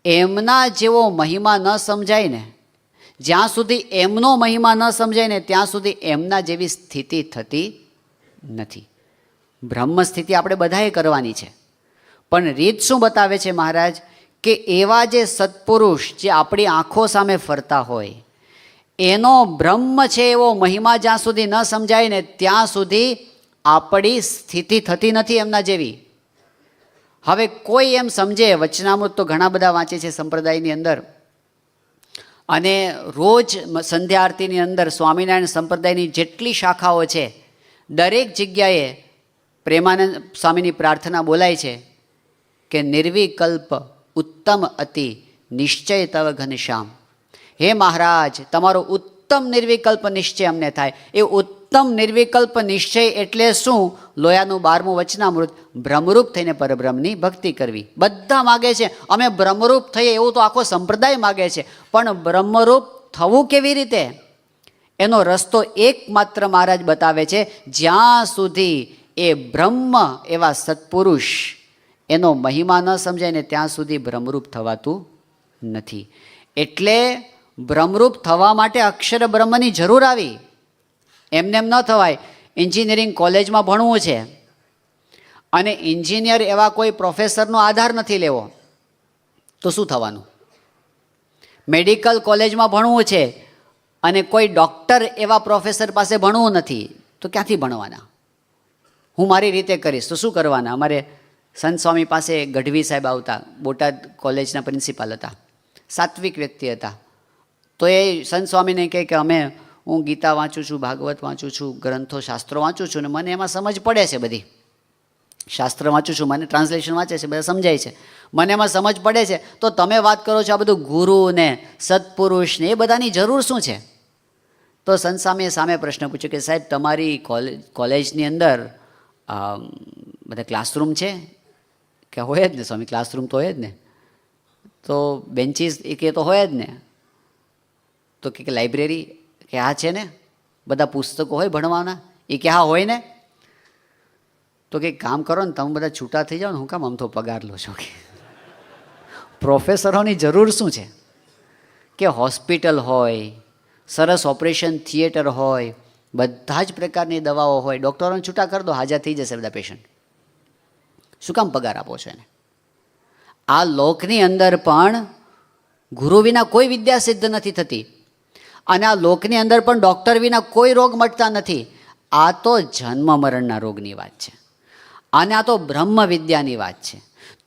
એમના જેવો મહિમા ન સમજાય ને, જ્યાં સુધી એમનો મહિમા ન સમજાય ને ત્યાં સુધી એમના જેવી સ્થિતિ થતી નથી. બ્રહ્મ સ્થિતિ આપણે બધાએ કરવાની છે, પણ રીત શું બતાવે છે મહારાજ કે એવા જે સત્પુરુષ જે આપણી આંખો સામે ફરતા હોય એનો બ્રહ્મ છે એવો મહિમા જ્યાં સુધી ન સમજાય ને ત્યાં સુધી આપણી સ્થિતિ થતી નથી એમના જેવી. હવે કોઈ એમ સમજે, વચનામૃત તો ઘણા બધા વાંચે છે સંપ્રદાયની અંદર, અને રોજ સંધ્યા આરતીની અંદર સ્વામિનારાયણ સંપ્રદાયની જેટલી શાખાઓ છે દરેક જગ્યાએ પ્રેમાનંદ સ્વામીની પ્રાર્થના બોલાય છે કે નિર્વિકલ્પ ઉત્તમ અતિ નિશ્ચય તવ ઘનશ્યામ. હે મહારાજ, તમારો ઉત્તમ નિર્વિકલ્પ નિશ્ચય અમને થાય. એ ઉત્તમ ઉત્તમ નિર્વિકલ્પ નિશ્ચય એટલે શું? લોયાનું 12મું વચનામૃત, ભ્રમરૂપ થઈને પરબ્રહ્મની ભક્તિ કરવી. બધા માગે છે અમે બ્રહ્મરૂપ થઈએ, એવું તો આખો સંપ્રદાય માગે છે. પણ બ્રહ્મરૂપ થવું કેવી રીતે? એનો રસ્તો એકમાત્ર મહારાજ બતાવે છે. જ્યાં સુધી એ બ્રહ્મ એવા સત્પુરુષ એનો મહિમા ન સમજાય ને ત્યાં સુધી બ્રહ્મરૂપ થવાતું નથી. એટલે બ્રહ્મરૂપ થવા માટે અક્ષર બ્રહ્મની જરૂર આવી. એમને એમ ન થવાય. એન્જિનિયરિંગ કોલેજમાં ભણવું છે અને એન્જિનિયર એવા કોઈ પ્રોફેસરનો આધાર નથી લેવો તો શું થવાનું? મેડિકલ કોલેજમાં ભણવું છે અને કોઈ ડૉક્ટર એવા પ્રોફેસર પાસે ભણવું નથી તો ક્યાંથી ભણવાના? હું મારી રીતે કરીશ તો શું કરવાના? અમારે સંત સ્વામી પાસે ગઢવી સાહેબ આવતા, બોટાદ કોલેજના પ્રિન્સિપાલ હતા, સાત્વિક વ્યક્તિ હતા. તો એ સંત સ્વામીને કહે કે હું ગીતા વાંચું છું, ભાગવત વાંચું છું, ગ્રંથો શાસ્ત્રો વાંચું છું ને મને એમાં સમજ પડે છે, બધી શાસ્ત્ર વાંચું છું, મને ટ્રાન્સલેશન વાંચે છે, બધા સમજાય છે, મને એમાં સમજ પડે છે. તો તમે વાત કરો છો આ બધું ગુરુ ને સત્પુરુષ ને એ બધાની જરૂર શું છે? તો સંત સ્વામીએ સામે પ્રશ્ન પૂછ્યો કે સાહેબ તમારી કોલેજની અંદર બધા ક્લાસરૂમ છે? કે હોય જ ને સ્વામી, ક્લાસરૂમ તો હોય જ ને. તો બેન્ચીસ એ કે તો હોય જ ને. તો કે લાઇબ્રેરી? કે હા છે ને. બધા પુસ્તકો હોય ભણવાના? એ કે હા હોય ને. તો કંઈક કામ કરો ને, તમે બધા છૂટા થઈ જાઓ ને, હું કામ આમ તો પગાર લો છો? કે પ્રોફેસરોની જરૂર શું છે? કે હોસ્પિટલ હોય, સરસ ઓપરેશન થિયેટર હોય, બધા જ પ્રકારની દવાઓ હોય, ડૉક્ટરોને છૂટા કરી દો, હાજર થઈ જશે બધા પેશન્ટ. શું કામ પગાર આપો છો એને? આ લોકની અંદર પણ ગુરુ વિના કોઈ વિદ્યા સિદ્ધ નથી થતી અને આ લોકની અંદર પણ ડૉક્ટર વિના કોઈ રોગ મટતા નથી. આ તો જન્મ મરણના રોગની વાત છે અને આ તો બ્રહ્મ વિદ્યાની વાત છે.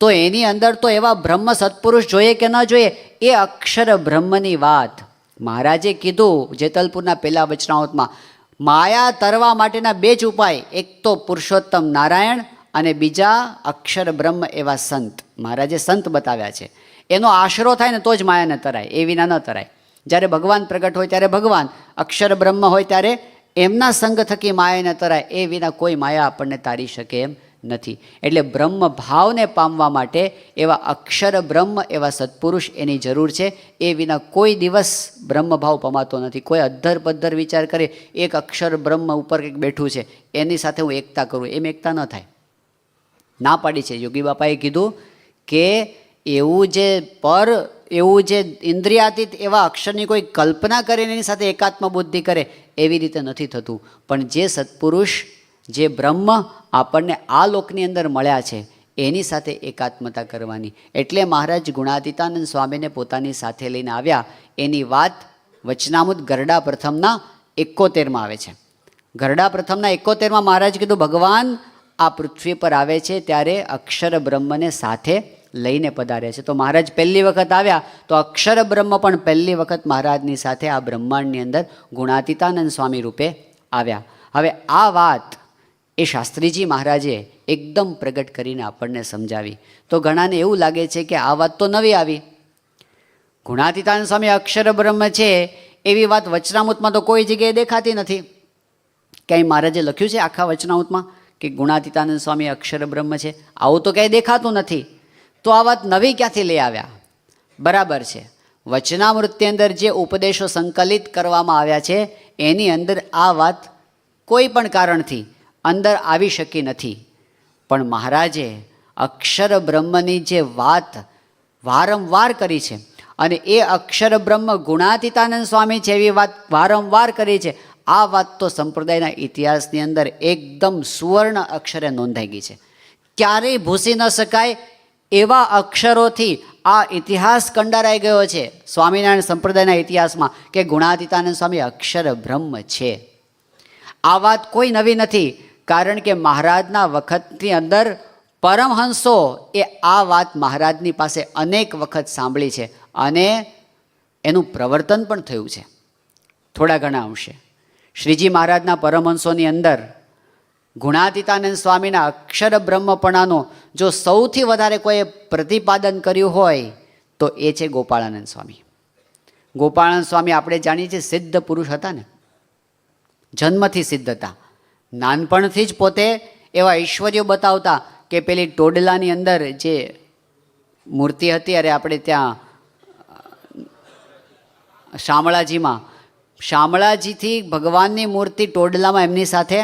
તો એની અંદર તો એવા બ્રહ્મ સત્પુરુષ જોઈએ કે ન જોઈએ, એ અક્ષર બ્રહ્મની વાત મહારાજે કીધું જેતલપુરના પહેલા વચનામૃતમાં. માયા તરવા માટેના બે જ ઉપાય, એક તો પુરુષોત્તમ નારાયણ અને બીજા અક્ષર બ્રહ્મ એવા સંત. મહારાજે સંત બતાવ્યા છે. એનો આશરો થાય ને તો જ માયાને તરાય, એ વિના ન તરાય. જ્યારે ભગવાન પ્રગટ હોય ત્યારે ભગવાન, અક્ષર બ્રહ્મ હોય ત્યારે એમના સંગ થકી માયાને તરાય, એ વિના કોઈ માયા આપણને તારી શકે એમ નથી. એટલે બ્રહ્મ ભાવને પામવા માટે એવા અક્ષર બ્રહ્મ એવા સત્પુરુષ એની જરૂર છે. એ વિના કોઈ દિવસ બ્રહ્મ ભાવ પમાતો નથી. કોઈ અધ્ધર પદ્ધર વિચાર કરે એક અક્ષર બ્રહ્મ ઉપર કંઈક બેઠું છે એની સાથે હું એકતા કરું, એમ એકતા ન થાય. ના પાડી છે યોગી બાપાએ કીધું કે એવું જે ઇન્દ્રિયાતીત એવા અક્ષરની કોઈ કલ્પના કરીને એની સાથે એકાત્મ બુદ્ધિ કરે એવી રીતે નથી થતું. પણ જે સત્પુરુષ, જે બ્રહ્મ આપણને આ લોકની અંદર મળ્યા છે એની સાથે એકાત્મતા કરવાની. એટલે મહારાજ ગુણાતીતાનંદ સ્વામીને પોતાની સાથે લઈને આવ્યા. એની વાત વચનામૃત ગરડા પ્રથમના 71માં આવે છે. ગરડા પ્રથમના 71માં મહારાજ કીધું ભગવાન આ પૃથ્વી પર આવે છે ત્યારે અક્ષર બ્રહ્મને સાથે લઈને પધાર્યા છે. તો મહારાજ પહેલી વખત આવ્યા તો અક્ષર બ્રહ્મ પણ પહેલી વખત મહારાજની સાથે આ બ્રહ્માંડની અંદર ગુણાતીતાનંદ સ્વામી રૂપે આવ્યા. હવે આ વાત એ શાસ્ત્રીજી મહારાજે એકદમ પ્રગટ કરીને આપણને સમજાવી. તો ઘણાને એવું લાગે છે કે આ વાત તો નવી આવી, ગુણાતીતાનંદ સ્વામી અક્ષર બ્રહ્મ છે એવી વાત વચનામૃતમાં તો કોઈ જગ્યાએ દેખાતી નથી. ક્યાંય મહારાજે લખ્યું છે આખા વચનામૃતમાં કે ગુણાતીતાનંદ સ્વામી અક્ષર બ્રહ્મ છે? આવું તો ક્યાંય દેખાતું નથી. તો આ વાત નવી ક્યાંથી લઈ આવ્યા? બરાબર છે, વચનામૃતની અંદર જે ઉપદેશો સંકલિત કરવામાં આવ્યા છે એની અંદર આ વાત કોઈ પણ કારણથી અંદર આવી શકી નથી. પણ મહારાજે અક્ષર બ્રહ્મની જે વાત વારંવાર કરી છે અને એ અક્ષર બ્રહ્મ ગુણાતીતાનંદ સ્વામી છે એવી વાત વારંવાર કરી છે. આ વાત તો સંપ્રદાયના ઇતિહાસની અંદર એકદમ સુવર્ણ અક્ષરે નોંધાઈ ગઈ છે. ક્યારેય ભૂસી ન શકાય એવા અક્ષરોથી આ ઇતિહાસ કંડારાઈ ગયો છે સ્વામિનારાયણ સંપ્રદાયના ઇતિહાસમાં કે ગુણાતીતાનંદ સ્વામી અક્ષર બ્રહ્મ છે. આ વાત કોઈ નવી નથી, કારણ કે મહારાજના વખતની અંદર પરમહંસો એ આ વાત મહારાજની પાસે અનેક વખત સાંભળી છે અને એનું પ્રવર્તન પણ થયું છે થોડા ઘણા અંશે. શ્રીજી મહારાજના પરમહંસોની અંદર ગુણાતીતાનંદ સ્વામીના અક્ષર બ્રહ્મપણાનું જો સૌથી વધારે કોઈએ પ્રતિપાદન કર્યું હોય તો એ છે ગોપાળાનંદ સ્વામી. ગોપાળાનંદ સ્વામી આપણે જાણીએ છીએ સિદ્ધ પુરુષ હતા ને, જન્મથી સિદ્ધ હતા. નાનપણથી જ પોતે એવા ઐશ્વર્યો બતાવતા કે પેલી ટોડલાની અંદર જે મૂર્તિ હતી, અરે આપણે ત્યાં શામળાજીથી ભગવાનની મૂર્તિ ટોડલામાં એમની સાથે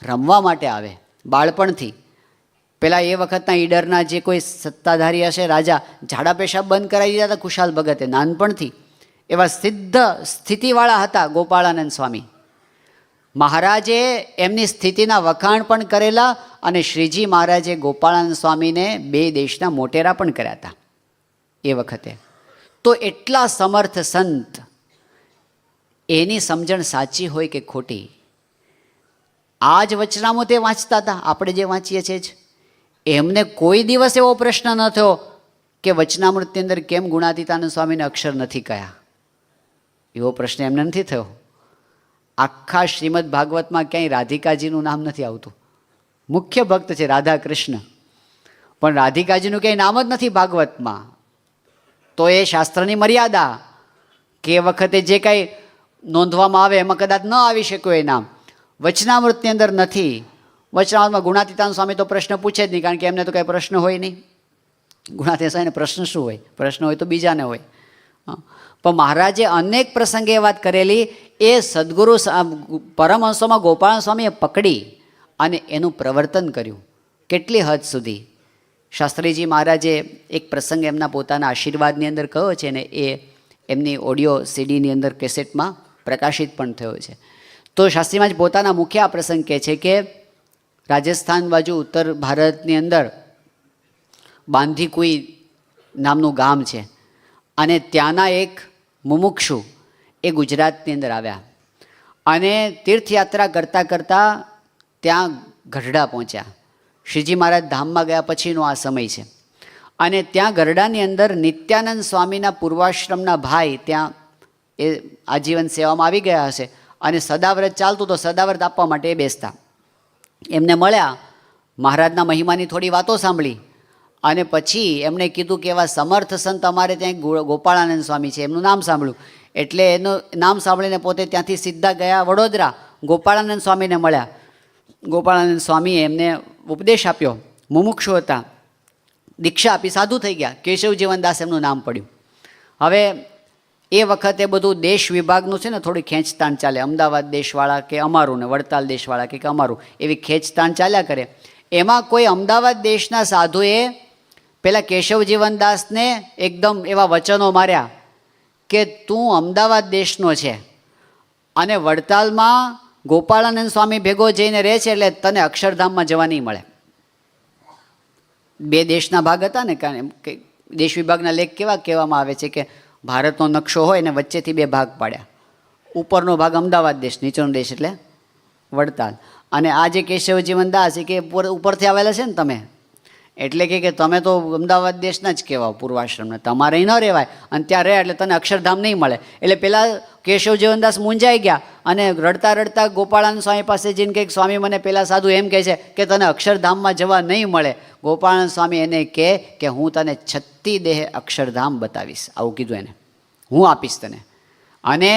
રમવા માટે આવે બાળપણથી. પેલા એ વખતના ઈડરના જે કોઈ સત્તાધારી હશે રાજા, ઝાડા પેશાબ બંધ કરાવી દીધા હતા ખુશાલ ભગતે નાનપણથી. એવા સિદ્ધ સ્થિતિવાળા હતા ગોપાળાનંદ સ્વામી. મહારાજે એમની સ્થિતિના વખાણ પણ કરેલા અને શ્રીજી મહારાજે ગોપાળાનંદ સ્વામીને 2 દેશના મોટેરા પણ કર્યા હતા એ વખતે. તો એટલા સમર્થ સંત, એની સમજણ સાચી હોય કે ખોટી, આ જ વચનામો તે વાંચતા હતા, આપણે જે વાંચીએ છીએ જ. એમને કોઈ દિવસ એવો પ્રશ્ન ન થયો કે વચનામૃતની અંદર કેમ ગુણાતીતાનંદ સ્વામીને અક્ષર નથી કહ્યા. એવો પ્રશ્ન એમને નથી થયો. આખા શ્રીમદ ભાગવતમાં ક્યાંય રાધિકાજીનું નામ નથી આવતું. મુખ્ય ભક્ત છે રાધા કૃષ્ણ, પણ રાધિકાજીનું ક્યાંય નામ જ નથી ભાગવતમાં. તો એ શાસ્ત્રની મર્યાદા કે એ વખતે જે કાંઈ નોંધવામાં આવે એમાં કદાચ ન આવી શક્યું એ નામ. વચનામૃતની અંદર નથી. વચનામૃતમાં ગુણાતીતાનંદ સ્વામી તો પ્રશ્ન પૂછે જ નહીં, કારણ કે એમને તો કાંઈ પ્રશ્ન હોય નહીં. ગુણાતીતાનંદ સ્વામીને પ્રશ્ન શું હોય? પ્રશ્ન હોય તો બીજાને હોય. પણ મહારાજે અનેક પ્રસંગે એ વાત કરેલી, એ સદગુરુ પરમહંસોમાં ગોપાલ સ્વામીએ પકડી અને એનું પ્રવર્તન કર્યું. કેટલી હદ સુધી? શાસ્ત્રીજી મહારાજે એક પ્રસંગ એમના પોતાના આશીર્વાદની અંદર કહ્યો છે ને એ એમની ઓડિયો સીડીની અંદર કેસેટમાં પ્રકાશિત પણ થયો છે. તો શાસ્ત્રીમાં જ પોતાના મુખ્ય આ પ્રસંગ કહે છે કે રાજસ્થાન બાજુ ઉત્તર ભારતની અંદર બાંધીકુઈ નામનું ગામ છે અને ત્યાંના એક મુમુક્ષુ એ ગુજરાતની અંદર આવ્યા અને તીર્થયાત્રા કરતાં કરતાં ત્યાં ગઢડા પહોંચ્યા. શ્રીજી મહારાજ ધામમાં ગયા પછીનો આ સમય છે. અને ત્યાં ગરડાની અંદર નિત્યાનંદ સ્વામીના પૂર્વાશ્રમના ભાઈ ત્યાં એ આજીવન સેવામાં આવી ગયા હશે અને સદાવ્રત ચાલતું તો સદાવ્રત આપવા માટે એ બેસતા. એમને મળ્યા, મહારાજના મહિમાની થોડી વાતો સાંભળી અને પછી એમણે કીધું કે એવા સમર્થ સંત અમારે ત્યાં ગોપાળાનંદ સ્વામી છે, એમનું નામ સાંભળ્યું. એટલે એનું નામ સાંભળીને પોતે ત્યાંથી સીધા ગયા વડોદરા, ગોપાળાનંદ સ્વામીને મળ્યા. ગોપાળાનંદ સ્વામીએ એમને ઉપદેશ આપ્યો. મુમુક્ષુ હતા, દીક્ષા આપી, સાધુ થઈ ગયા. કેશવ જીવનદાસ એમનું નામ પડ્યું. હવે એ વખતે બધું દેશ વિભાગનું છે ને થોડી ખેંચતાણ ચાલે. અમદાવાદ દેશવાળા કે અમારું, ને વડતાલ દેશવાળા કે અમારું, એવી ખેંચતાણ ચાલ્યા કરે. એમાં કોઈ અમદાવાદ દેશના સાધુએ પેલા કેશવ જીવનદાસને એકદમ એવા વચનો માર્યા કે તું અમદાવાદ દેશનો છે અને વડતાલમાં ગોપાળાનંદ સ્વામી ભેગો જઈને રહે છે એટલે તને અક્ષરધામમાં જવા નહીં મળે. 2 દેશના ભાગ હતા ને, કારણ કે દેશ વિભાગના લેખ કેવા કહેવામાં આવે છે કે ભારતનો નકશો હોય ને વચ્ચેથી 2 ભાગ પાડ્યા. ઉપરનો ભાગ અમદાવાદ દેશ, નીચેનો દેશ એટલે વડતાલ. અને આ જે કેશવ જીવનદાસ એ કે ઉપરથી આવેલા છે ને તમે, એટલે કે તમે તો અમદાવાદ દેશના જ કહેવાઓ પૂર્વાશ્રમને, તમારે અહીં ન રહેવાય અને ત્યાં રહે એટલે તને અક્ષરધામ નહીં મળે. એટલે પેલા કેશવ જીવનદાસ મૂંઝાઈ ગયા અને રડતા રડતા ગોપાળાનંદ સ્વામી પાસે જઈને કંઈક સ્વામી મને પેલા સાધુ એમ કહે છે કે તને અક્ષરધામમાં જવા નહીં મળે. ગોપાળાનંદ સ્વામી એને કહે કે હું તને 36 દેહ અક્ષરધામ બતાવીશ, આવું કીધું એને, હું આપીશ તને. અને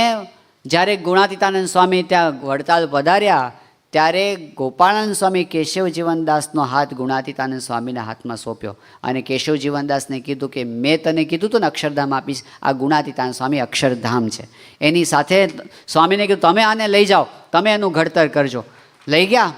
જ્યારે ગુણાતીતાનંદ સ્વામી ત્યાં વડતાલ પધાર્યા ત્યારે ગોપાળાનંદ સ્વામી કેશવ જીવનદાસનો હાથ ગુણાતીતાનંદ સ્વામીના હાથમાં સોંપ્યો અને કેશવ જીવનદાસને કીધું કે મેં તને કીધું હતું ને અક્ષરધામ આપીશ, આ ગુણાતીતાનંદ સ્વામી અક્ષરધામ છે. એની સાથે સ્વામીને કીધું તમે આને લઈ જાઓ, તમે એનું ઘડતર કરજો. લઈ ગયા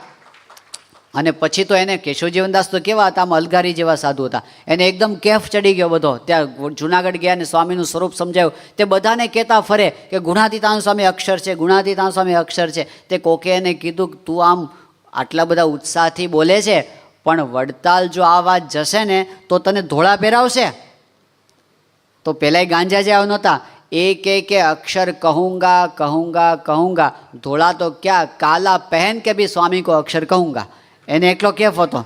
અને પછી તો એને કેશવ જીવનદાસ તો કેવા હતા, આમ અલગારી જેવા સાધુ હતા. એને એકદમ કેફ ચડી ગયો બધો. ત્યાં જુનાગઢ ગયા અને સ્વામીનું સ્વરૂપ સમજાયું. તે બધાને કહેતા ફરે કે ગુણાતીતાનંદ સ્વામી અક્ષર છે, ગુણાતીતાનંદ સ્વામી અક્ષર છે. તે કોકે એને કીધું તું આમ આટલા બધા ઉત્સાહથી બોલે છે પણ વડતાલ જો આ વાત જશે ને તો તને ધોળા પહેરાવશે. તો પહેલાંય ગાંજા જે આવ નહોતા, એ કે અક્ષર કહુંગા કહુંગા કહુંગા, ધોળા તો ક્યાં, કાલા પહેન કે ભી સ્વામી કો અક્ષર કહુંગા. એને એકલો કેફ હતો,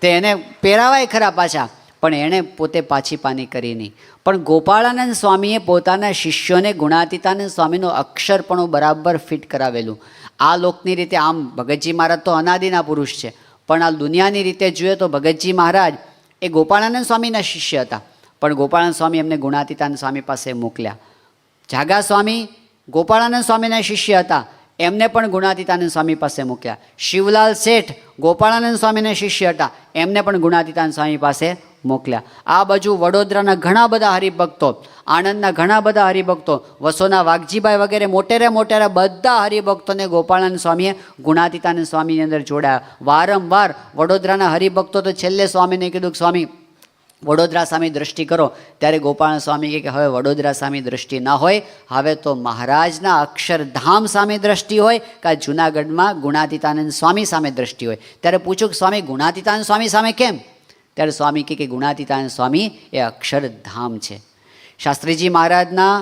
તે એને પહેરાવાય ખરા પાછા, પણ એણે પોતે પાછી પાની કરી નહીં. પણ ગોપાળાનંદ સ્વામીએ પોતાના શિષ્યોને ગુણાતીતાનંદ સ્વામીનો અક્ષરપણું બરાબર ફિટ કરાવેલું. આ લોકની રીતે આમ ભગતજી મહારાજ તો અનાદિના પુરુષ છે, પણ આ દુનિયાની રીતે જોઈએ તો ભગતજી મહારાજ એ ગોપાળાનંદ સ્વામીના શિષ્ય હતા, પણ ગોપાળાનંદ સ્વામી એમને ગુણાતીતાનંદ સ્વામી પાસે મોકલ્યા. જાગા સ્વામી ગોપાળાનંદ સ્વામીના શિષ્ય હતા, એમને પણ ગુણાતીતાનંદ સ્વામી પાસે મૂક્યા. શિવલાલ શેઠ ગોપાળાનંદ સ્વામીના શિષ્ય હતા, એમને પણ ગુણાતીતાનંદ સ્વામી પાસે મોકલ્યા. આ બાજુ વડોદરાના ઘણા બધા હરિભક્તો, આણંદના ઘણા બધા હરિભક્તો, વસોના વાઘજીભાઈ વગેરે મોટેરા બધા હરિભક્તોને ગોપાળાનંદ સ્વામીએ ગુણાતીતાનંદ સ્વામીની અંદર જોડાયા. વારંવાર વડોદરાના હરિભક્તો તો છેલ્લે સ્વામીને કીધું કે સ્વામી વડોદરા સામે દ્રષ્ટિ કરો, ત્યારે ગોપાલ સ્વામી કહે કે હવે વડોદરા સામે દ્રષ્ટિ ના હોય, હવે તો મહારાજના અક્ષરધામ સામે દ્રષ્ટિ હોય કે જૂનાગઢમાં ગુણાતીતાનંદ સ્વામી સામે દ્રષ્ટિ હોય. ત્યારે પૂછ્યું કે સ્વામી ગુણાતીતાનંદ સ્વામી સામે કેમ? ત્યારે સ્વામી કહે કે ગુણાતીતાનંદ સ્વામી એ અક્ષરધામ છે. શાસ્ત્રીજી મહારાજના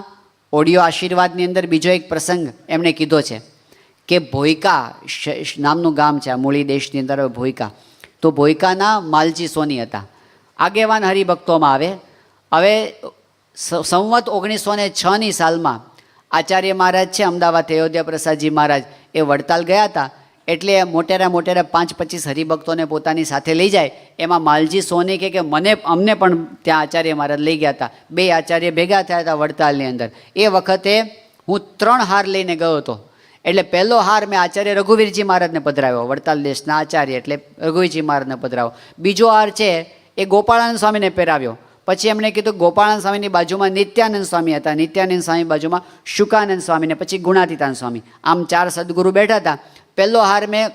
ઓડિયો આશીર્વાદની અંદર બીજો એક પ્રસંગ એમણે કીધો છે કે ભોયકા નામનું ગામ છે, આ મૂળી દેશની અંદર ભોયકા. તો ભોયકાના માલજી સોની હતા, આગેવાન હરિભક્તોમાં આવે. હવે સંવત 1906ની સાલમાં આચાર્ય મહારાજ છે અમદાવાદ, અયોધ્યા પ્રસાદજી મહારાજ એ વડતાલ ગયા હતા. એટલે મોટેરા 5-25 હરિભક્તોને પોતાની સાથે લઈ જાય. એમાં માલજી સોની કે અમને પણ ત્યાં આચાર્ય મહારાજ લઈ ગયા હતા. 2 આચાર્ય ભેગા થયા હતા વડતાલની અંદર. એ વખતે હું 3 હાર લઈને ગયો હતો. એટલે પહેલો હાર મેં આચાર્ય રઘુવીરજી મહારાજને પધરાવ્યો, વડતાલ દેશના આચાર્ય એટલે રઘુવીરજી મહારાજને પધરાવ્યો. બીજો હાર છે એ ગોપાળાનંદ સ્વામીને પહેરાવ્યો. પછી એમણે કીધું ગોપાળાનંદ સ્વામીની બાજુમાં નિત્યાનંદ સ્વામી હતા, નિત્યાનંદ સ્વામી બાજુમાં શુકાનંદ સ્વામીને પછી ગુણાતીતાનંદ સ્વામી, આમ 4 સદગુરુ બેઠા હતા. પહેલો હાર મેં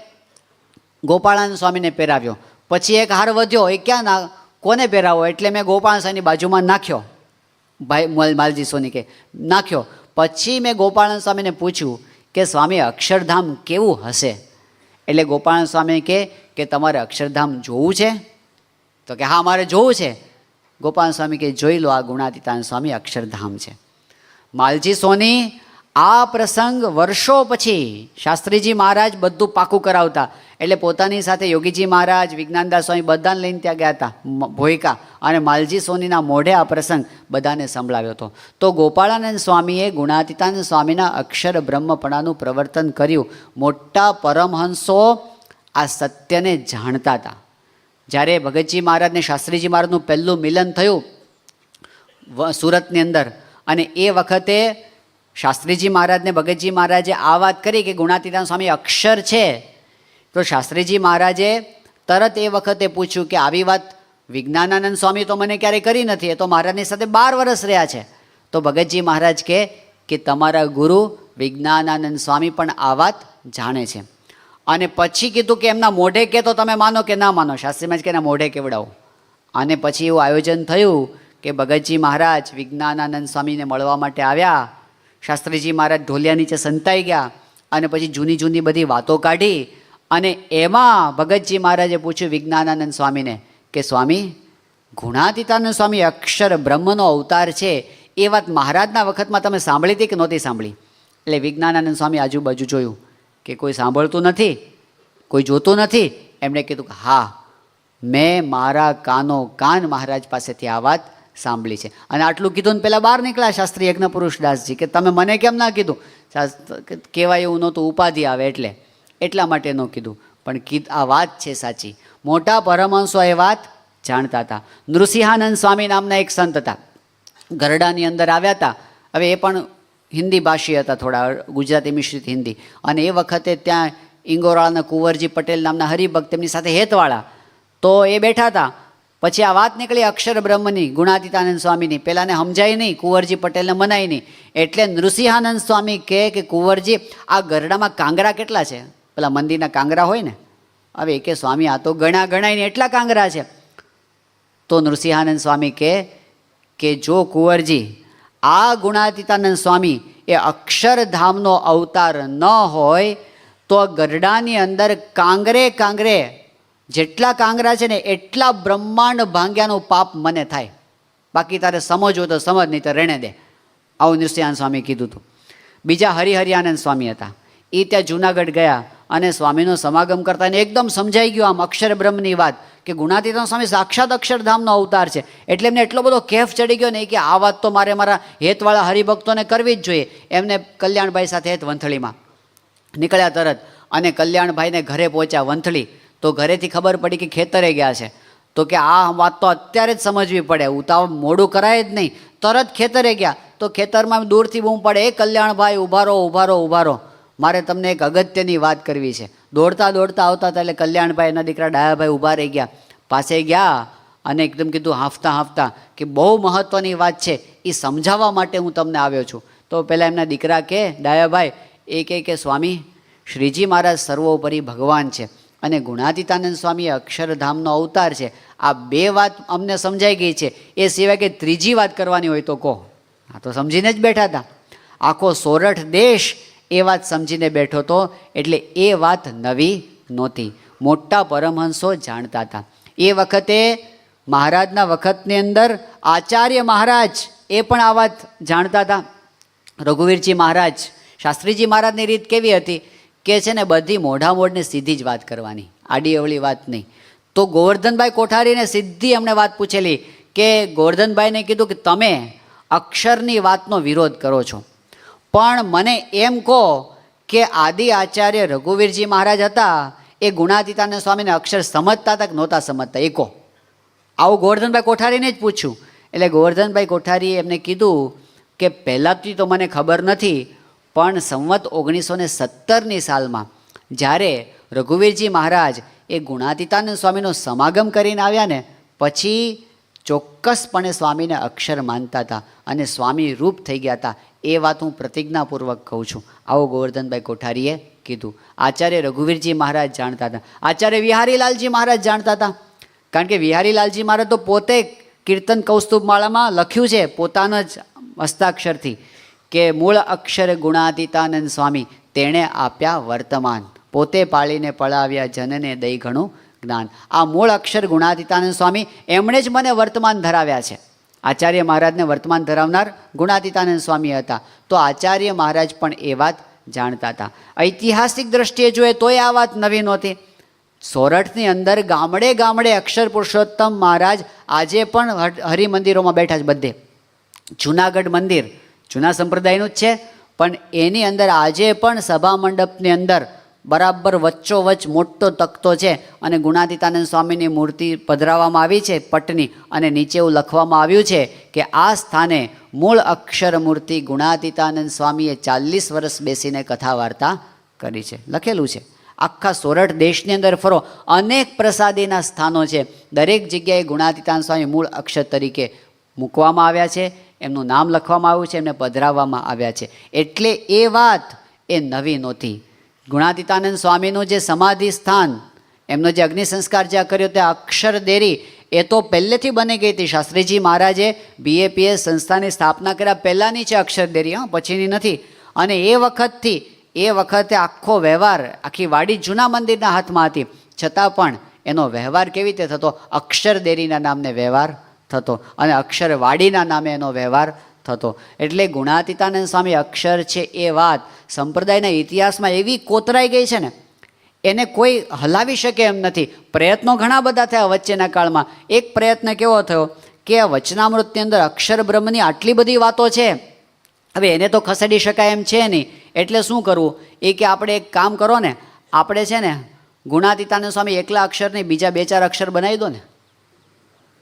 ગોપાળાનંદ સ્વામીને પહેરાવ્યો. પછી એક હાર વધ્યો, એ ક્યાં કોને પહેરાવો? એટલે મેં ગોપાળાનંદ સ્વામીની બાજુમાં નાખ્યો. ભાઈ માલજી સોની કે નાખ્યો. પછી મેં ગોપાળાનંદ સ્વામીને પૂછ્યું કે સ્વામી અક્ષરધામ કેવું હશે? એટલે ગોપાળાનંદ સ્વામી કે તમારે અક્ષરધામ જોવું છે? તો કે હા મારે જોવું છે. ગોપાળાનંદ સ્વામી કે જોઈ લો, આ ગુણાતીતાનંદ સ્વામી અક્ષરધામ છે. માલજી સોની આ પ્રસંગ વર્ષો પછી શાસ્ત્રીજી મહારાજ બધું પાકું કરાવતા, એટલે પોતાની સાથે યોગીજી મહારાજ, વિજ્ઞાનદાસ સ્વામી બધાને લઈને ત્યાં ગયા હતા ભોયકા, અને માલજી સોનીના મોઢે આ પ્રસંગ બધાને સંભળાવ્યો હતો. તો ગોપાળાનંદ સ્વામીએ ગુણાતીતાનંદ સ્વામીના અક્ષર બ્રહ્મપણાનું પ્રવર્તન કર્યું. મોટા પરમહંસો આ સત્યને જાણતા હતા. જ્યારે ભગતજી મહારાજ ને શાસ્ત્રીજી મહારાજનું પહેલું મિલન થયું સુરતની અંદર, અને એ વખતે શાસ્ત્રીજી મહારાજને ભગતજી મહારાજે આ વાત કરી કે ગુણાતીતાનંદ સ્વામી અક્ષર છે. તો શાસ્ત્રીજી મહારાજે તરત એ વખતે પૂછ્યું કે આવી વાત વિજ્ઞાનાનંદ સ્વામી તો મને ક્યારેય કરી નથી, એ તો મહારાજની સાથે 12 વર્ષ રહ્યા છે. તો ભગતજી મહારાજ કે તમારા ગુરુ વિજ્ઞાનાનંદ સ્વામી પણ આ વાત જાણે છે. અને પછી કીધું કે એમના મોઢે કે તો તમે માનો કે ના માનો, શાસ્ત્રીમાં જ કે એના મોઢે કેવડાવો. અને પછી એવું આયોજન થયું કે ભગતજી મહારાજ વિજ્ઞાનાનંદ સ્વામીને મળવા માટે આવ્યા. શાસ્ત્રીજી મહારાજ ઢોલિયા નીચે સંતાઈ ગયા અને પછી જૂની બધી વાતો કાઢી. અને એમાં ભગતજી મહારાજે પૂછ્યું વિજ્ઞાનાનંદ સ્વામીને કે સ્વામી ગુણાતીતાનંદ સ્વામી અક્ષર બ્રહ્મનો અવતાર છે, એ વાત મહારાજના વખતમાં તમે સાંભળી હતી કે નહોતી સાંભળી? એટલે વિજ્ઞાનાનંદ સ્વામી આજુબાજુ જોયું કે કોઈ સાંભળતું નથી, કોઈ જોતું નથી. એમણે કીધું કે હા, મેં મારા કાન મહારાજ પાસેથી આ વાત સાંભળી છે. અને આટલું કીધું ને પહેલાં બહાર નીકળ્યા શાસ્ત્રી યજ્ઞપુરુષ દાસજી કે તમે મને કેમ ના કીધું? કહેવાય એવું નહોતું, ઉપાધિ આવે એટલા માટે ન કીધું. પણ આ વાત છે સાચી. મોટા પરમહંસો એ વાત જાણતા હતા. નૃસિંહાનંદ સ્વામી નામના એક સંત હતા, ગરડાની અંદર આવ્યા હતા. હવે એ પણ હિન્દી ભાષી હતા, થોડા ગુજરાતી મિશ્રિત હિન્દી. અને એ વખતે ત્યાં ઇંગોરાળાના કુંવરજી પટેલ નામના હરિભક્ત તેમની સાથે હેતવાળા, તો એ બેઠા હતા. પછી આ વાત નીકળી અક્ષર બ્રહ્મની, ગુણાતીતાનંદ સ્વામીની. પહેલાંને સમજાય નહીં, કુંવરજી પટેલને મનાય નહીં. એટલે નૃસિંહાનંદ સ્વામી કે કુંવરજી આ ગરડામાં કાંગરા કેટલા છે? પેલા મંદિરના કાંગરા હોય ને, હવે કે સ્વામી આ તો ગણાય ને એટલા કાંગરા છે. તો નૃસિંહાનંદ સ્વામી કે જો કુંવરજી આ ગુણાતીતાનંદ સ્વામી એ અક્ષરધામનો અવતાર ન હોય તો ગરડાની અંદર કાંગરે જેટલા કાંગરા છે ને એટલા બ્રહ્માંડ ભાંગ્યાનું પાપ મને થાય. બાકી તારે સમજવું તો સમજ, નહીં તો રહેણે દે. આવું નૃસિંહાનંદ સ્વામી કીધું હતું. બીજા હરિહરિયાનંદ સ્વામી હતા, એ ત્યાં જૂનાગઢ ગયા અને સ્વામીનો સમાગમ કરતા એને એકદમ સમજાઈ ગયું આમ અક્ષર બ્રહ્મની વાત કે ગુણાતીતાનંદ સ્વામી સાક્ષાત અક્ષરધામનો અવતાર છે. એટલે એમને એટલો બધો કેફ ચડી ગયો ને કે આ વાત તો મારા હેતવાળા હરિભક્તોને કરવી જ જોઈએ. એમને કલ્યાણભાઈ સાથે હેત વંથળીમાં નીકળ્યા તરત, અને કલ્યાણભાઈને ઘરે પહોંચ્યા વંથળી. તો ઘરેથી ખબર પડી કે ખેતરે ગયા છે. તો કે આ વાત તો અત્યારે જ સમજવી પડે, ઉતાવળ મોડું કરાય જ નહીં. તરત ખેતરે ગયા તો ખેતરમાં દૂરથી બૂમ પડે, એ કલ્યાણભાઈ ઊભા રહો. મારે તમને એક અગત્યની વાત કરવી છે. દોડતા દોડતા આવતા હતા એટલે કલ્યાણભાઈ એના દીકરા ડાયાભાઈ ઊભા રહી ગયા, પાસે ગયા અને એકદમ કીધું હાંફતા હાંફતા કે બહુ મહત્ત્વની વાત છે, એ સમજાવવા માટે હું તમને આવ્યો છું. તો પહેલાં એમના દીકરા કે ડાયાભાઈ એ કહે કે સ્વામી, શ્રીજી મહારાજ સર્વોપરી ભગવાન છે અને ગુણાતીતાનંદ સ્વામી અક્ષરધામનો અવતાર છે. આ બે વાત અમને સમજાઈ ગઈ છે, એ સિવાય કે ત્રીજી વાત કરવાની હોય તો કહો. આ તો સમજીને જ બેઠા હતા. આખો સોરઠ દેશ એ વાત સમજીને બેઠો હતો, એટલે એ વાત નવી નહોતી. મોટા પરમહંસો જાણતા હતા. એ વખતે મહારાજના વખતની અંદર આચાર્ય મહારાજ એ પણ આ વાત જાણતા હતા. રઘુવીરજી મહારાજ, શાસ્ત્રીજી મહારાજની રીત કેવી હતી કે છે ને બધી મોઢા મોઢને સીધી જ વાત કરવાની, આડી અવળી વાત નહીં. તો ગોવર્ધનભાઈ કોઠારીને સીધી અમને વાત પૂછેલી કે ગોવર્ધનભાઈને કીધું કે તમે અક્ષરની વાતનો વિરોધ કરો છો, પણ મને એમ કહો કે આદિ આચાર્ય રઘુવીરજી મહારાજ હતા એ ગુણાતીતાનંદ સ્વામીને અક્ષર સમજતા હતા કે નહોતા સમજતા, એ કહો. આવું ગોવર્ધનભાઈ કોઠારીને જ પૂછ્યું. એટલે ગોવર્ધનભાઈ કોઠારીએ એમને કીધું કે પહેલાંથી તો મને ખબર નથી, પણ સંવત 1917ની સાલમાં જ્યારે રઘુવીરજી મહારાજ એ ગુણાતીતાનંદ સ્વામીનો સમાગમ કરીને આવ્યા ને પછી ચોક્કસપણે સ્વામીને અક્ષર માનતા હતા અને સ્વામી રૂપ થઈ ગયા હતા. એ વાત હું પ્રતિજ્ઞાપૂર્વક કહું છું. આવો ગોવર્ધનભાઈ કોઠારીએ કીધું. આચાર્ય રઘુવીરજી મહારાજ જાણતા હતા, આચાર્ય વિહારીલાલજી મહારાજ જાણતા હતા. કારણ કે વિહારીલાલજી મહારાજ તો પોતે કીર્તન કૌસ્તુભમાળામાં લખ્યું છે પોતાના જ હસ્તાક્ષરથી કે મૂળ અક્ષર ગુણાતીતાનંદ સ્વામી તેણે આપ્યા વર્તમાન, પોતે પાળીને પળાવ્યા જનને દઈ ઘણું જ્ઞાન. આ મૂળ અક્ષર ગુણાતીતાનંદ સ્વામી એમણે જ મને વર્તમાન ધરાવ્યા છે. આચાર્ય મહારાજને વર્તમાન ધરાવનાર ગુણાતીતાનંદ સ્વામી હતા. તો આચાર્ય મહારાજ પણ એ વાત જાણતા હતા. ઐતિહાસિક દ્રષ્ટિએ જોઈએ તોય આ વાત નવી નહોતી. સોરઠની અંદર ગામડે ગામડે અક્ષર પુરુષોત્તમ મહારાજ આજે પણ હરિમંદિરોમાં બેઠા છે. બધે જૂનાગઢ મંદિર જૂના સંપ્રદાયનું જ છે, પણ એની અંદર આજે પણ સભા મંડપની અંદર બરાબર વચ્ચોવચ્ચ મોટો તખતો છે અને ગુણાતીતાનંદ સ્વામીની મૂર્તિ પધરાવવામાં આવી છે પટની, અને નીચે એવું લખવામાં આવ્યું છે કે આ સ્થાને મૂળ અક્ષર મૂર્તિ ગુણાતીતાનંદ સ્વામીએ 40 વર્ષ બેસીને કથા વાર્તા કરી છે, લખેલું છે. આખા સોરઠ દેશની અંદર ફરો, અનેક પ્રસાદીના સ્થાનો છે, દરેક જગ્યાએ ગુણાતીતાનંદ સ્વામી મૂળ અક્ષર તરીકે મૂકવામાં આવ્યા છે, એમનું નામ લખવામાં આવ્યું છે, એમને પધરાવવામાં આવ્યા છે. એટલે એ વાત એ નવી નહોતી. ગુણાતીતાનંદ સ્વામીનું જે સમાધિ સ્થાન, એમનો જે અગ્નિ સંસ્કાર જ્યાં કર્યો તે અક્ષરદેરી એ તો પહેલેથી બની ગઈ હતી. શાસ્ત્રીજી મહારાજે BAPS સંસ્થાની સ્થાપના કર્યા પહેલાંની છે અક્ષરદેરી, પછીની નથી. અને એ વખતથી એ વખતે આખો વ્યવહાર, આખી વાડી જૂના મંદિરના હાથમાં હતી, છતાં પણ એનો વ્યવહાર કેવી રીતે થતો? અક્ષરદેરીના નામને વ્યવહાર થતો અને અક્ષરવાડીના નામે એનો વ્યવહાર થતો. એટલે ગુણાતીતાનંદ સ્વામી અક્ષર છે એ વાત સંપ્રદાયના ઇતિહાસમાં એવી કોતરાઈ ગઈ છે ને, એને કોઈ હલાવી શકે એમ નથી. પ્રયત્નો ઘણા બધા થયા વચ્ચેના કાળમાં. એક પ્રયત્ન કેવો થયો કે આ વચનામૃતની અંદર અક્ષર બ્રહ્મની આટલી બધી વાતો છે, હવે એને તો ખસેડી શકાય એમ છે નહીં. એટલે શું કરવું? એ કે આપણે એક કામ કરો ને, આપણે છે ને ગુણાતીતાનંદ સ્વામી એકલા અક્ષર નહીં, બીજા 2-4 અક્ષર બનાવી દો ને.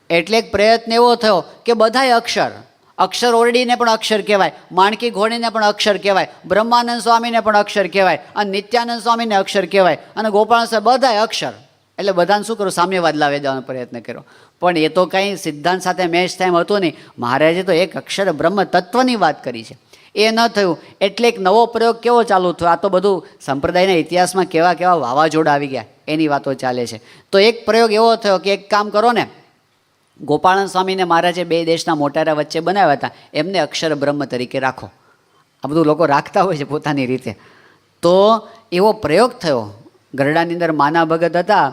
એટલે એક પ્રયત્ન એવો થયો કે બધાય અક્ષર ઓરડીને પણ અક્ષર કહેવાય, માણકી ઘોડીને પણ અક્ષર કહેવાય, બ્રહ્માનંદ સ્વામીને પણ અક્ષર કહેવાય, અને નિત્યાનંદ સ્વામીને અક્ષર કહેવાય, અને ગોપાલ સ્વામી, બધાય અક્ષર. એટલે બધાને શું કરું? સામ્યવાદ લાવી દેવાનો પ્રયત્ન કર્યો. પણ એ તો કંઈ સિદ્ધાંત સાથે મેચ થાય એમ હતું નહીં. મહારાજે તો એક અક્ષર બ્રહ્મ તત્વની વાત કરી છે, એ ન થયું. એટલે એક નવો પ્રયોગ કેવો ચાલુ થયો? આ તો બધું સંપ્રદાયના ઇતિહાસમાં કેવા કેવા વાવાઝોડા આવી ગયા એની વાતો ચાલે છે. તો એક પ્રયોગ એવો થયો કે એક કામ કરો ને, ગોપાળન સ્વામીને મહારાજે 2 દેશના મોટારા વચ્ચે બનાવ્યા હતા, એમને અક્ષર બ્રહ્મ તરીકે રાખો. આ બધું લોકો રાખતા હોય છે પોતાની રીતે. તો એવો પ્રયોગ થયો. ગરડાની અંદર માના ભગત હતા,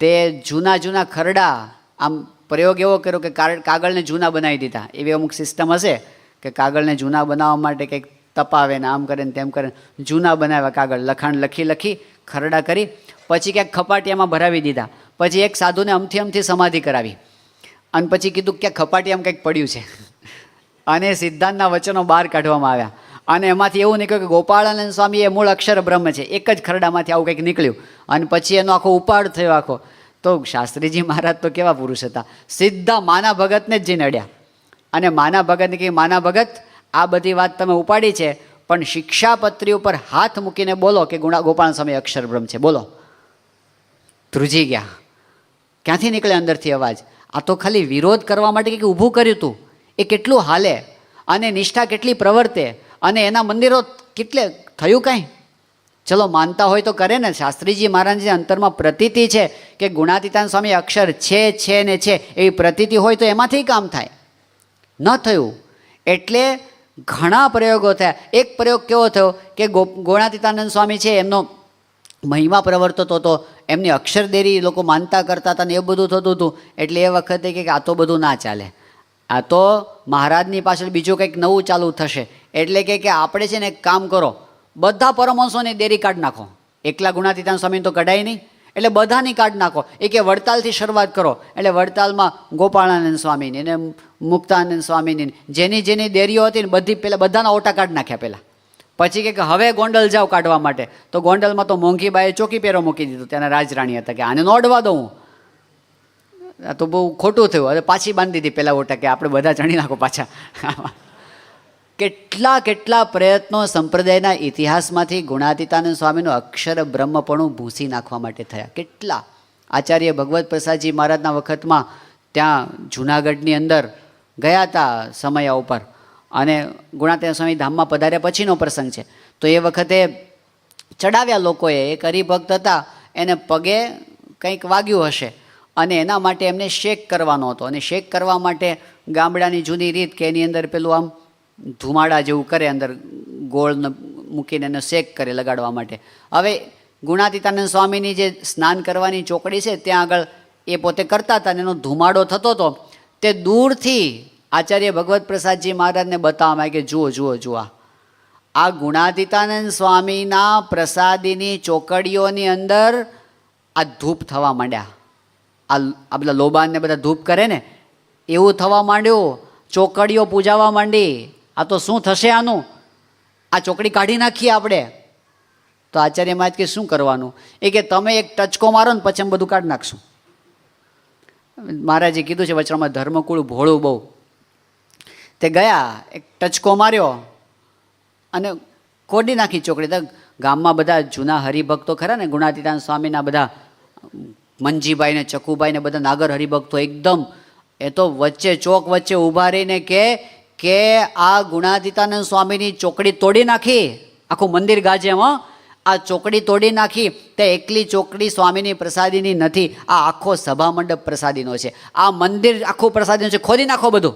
તે જૂના ખરડા, આમ પ્રયોગ એવો કર્યો કે કાગળને જૂના બનાવી દીધા. એવી અમુક સિસ્ટમ હશે કે કાગળને જૂના બનાવવા માટે કંઈક તપાવે ને આમ કરે ને તેમ કરે, જૂના બનાવ્યા કાગળ, લખાણ લખી ખરડા કરી, પછી ક્યાંક ખપાટીયામાં ભરાવી દીધા. પછી એક સાધુને અમથી સમાધિ કરાવી અને પછી કીધું કે ખપાટીયામાં કંઈક પડ્યું છે, અને સિદ્ધાંતના વચનો બહાર કાઢવામાં આવ્યા. અને એમાંથી એવું નીકળ્યું કે ગોપાળાનંદ સ્વામી એ મૂળ અક્ષર બ્રહ્મ છે. એક જ ખરડામાંથી આવું કંઈક નીકળ્યું, અને પછી એનો આખો ઉપાડ થયો આખો. તો શાસ્ત્રીજી મહારાજ તો કેવા પુરુષ હતા, સીધા માના ભગતને જ જઈને અડ્યા. અને માના ભગતને કહે, માના ભગત, આ બધી વાત તમે ઉપાડી છે, પણ શિક્ષાપત્રી ઉપર હાથ મૂકીને બોલો કે ગોપાલ સ્વામી અક્ષર બ્રહ્મ છે, બોલો. ધ્રુજી ગયા. ક્યાંથી નીકળે અંદરથી અવાજ? આ તો ખાલી વિરોધ કરવા માટે કંઈક ઊભું કર્યું હતું. એ કેટલું હાલે અને નિષ્ઠા કેટલી પ્રવર્તે અને એના મંદિરો કેટલે થયું કાંઈ. ચલો માનતા હોય તો કરે ને. શાસ્ત્રીજી મહારાજના અંતરમાં પ્રતીતિ છે કે ગુણાતીતાન સ્વામી અક્ષર છે ને છે, એવી પ્રતીતિ હોય તો એમાંથી કામ થાય. ન થયું એટલે ઘણા પ્રયોગો થયા. એક પ્રયોગ કેવો થયો કે ગુણાતીતાનંદ સ્વામી છે, એમનો મહિમા પ્રવર્તતો હતો, એમની અક્ષરદેરી લોકો માનતા કરતા હતા ને એ બધું થતું હતું. એટલે એ વખતે કે આ તો બધું ના ચાલે, આ તો મહારાજની પાછળ બીજું કંઈક નવું ચાલુ થશે. એટલે કે આપણે છે ને એક કામ કરો, બધા પરમહંસોની દેરી કાઢી નાખો. એકલા ગુણાતીતાન સ્વામીને તો કઢાય નહીં, એટલે બધાની કાઢી નાખો. એ કે વડતાલથી શરૂઆત કરો. એટલે વડતાલમાં ગોપાળાનંદ સ્વામીની ને મુક્તાનંદ સ્વામીની જેની જેની દેરીઓ હતી ને બધી પહેલાં બધાના ઓટા કાઢી નાખ્યા પહેલાં. પછી કે હવે ગોંડલ જાઓ કાઢવા માટે. તો ગોંડલમાં તો મોંઘીબાઈએ ચોકી પહેરો મૂકી દીધું. ત્યાંના રાજરાણી હતા કે આને ન અડવા દઉં. આ તો બહુ ખોટું થયું. હવે પાછી બાંધી દીધી પહેલાં ઓટા કે આપણે બધા ચણી નાખો પાછા. કેટલા પ્રયત્નો સંપ્રદાયના ઇતિહાસમાંથી ગુણાતીતાનંદ સ્વામીનું અક્ષર બ્રહ્મપણું ભૂંસી નાખવા માટે થયા. કેટલા. આચાર્ય ભગવત પ્રસાદજી મહારાજના વખતમાં ત્યાં જૂનાગઢની અંદર ગયા હતા સમયા ઉપર, અને ગુણાતીતાનંદ સ્વામી ધામમાં પધાર્યા પછીનો પ્રસંગ છે. તો એ વખતે ચડાવ્યા લોકોએ. એક હરિભક્ત હતા, એને પગે કંઈક વાગ્યું હશે અને એના માટે એમને શેક કરવાનો હતો. અને શેક કરવા માટે ગામડાની જૂની રીત કે એની અંદર પેલું આમ ધુમાડા જેવું કરે, અંદર ગોળ મૂકીને એને શેક કરે લગાડવા માટે. હવે ગુણાતીતાનંદ સ્વામીની જે સ્નાન કરવાની ચોકડી છે ત્યાં આગળ એ પોતે કરતા હતા, અને એનો ધુમાડો થતો હતો. તે દૂરથી આચાર્ય ભગવત પ્રસાદજી મહારાજને બતાવવામાં આવે કે જુઓ આ ગુણાતીતાનંદ સ્વામીના પ્રસાદીની ચોકડીઓની અંદર આ ધૂપ થવા માંડ્યા. આ બધા લોબાનને બધા ધૂપ કરે ને એવું થવા માંડ્યું. ચોકડીઓ પૂજાવા માંડી. આ તો શું થશે આનું? આ ચોકડી કાઢી નાખીએ આપણે. તો આચાર્ય મહારાજ કે શું કરવાનું? એ કે તમે એક ટચકો મારો ને પછી બધું કાઢી નાખશું. મહારાજે કીધું છે વચરામાં ધર્મકુળ ભોળું બહુ. તે ગયા, એક ટચકો માર્યો અને કોડી નાખી ચોકડી. તો ગામમાં બધા જૂના હરિભક્તો ખરા ને, ગુણાતીતાન સ્વામીના બધા મંજીભાઈ ને ચકુભાઈ ને બધા નાગર હરિભક્તો એકદમ, એ તો વચ્ચે ચોક વચ્ચે ઊભા રહીને કે આ ગુણાતીતાનંદ સ્વામીની ચોકડી તોડી નાખી. આખું મંદિર ગાજે એમાં આ ચોકડી તોડી નાખી. તે એકલી ચોકડી સ્વામીની પ્રસાદીની નથી, આ આખો સભા મંડપ પ્રસાદીનો છે. આ મંદિર આખું પ્રસાદીનું છે, ખોદી નાખો બધું.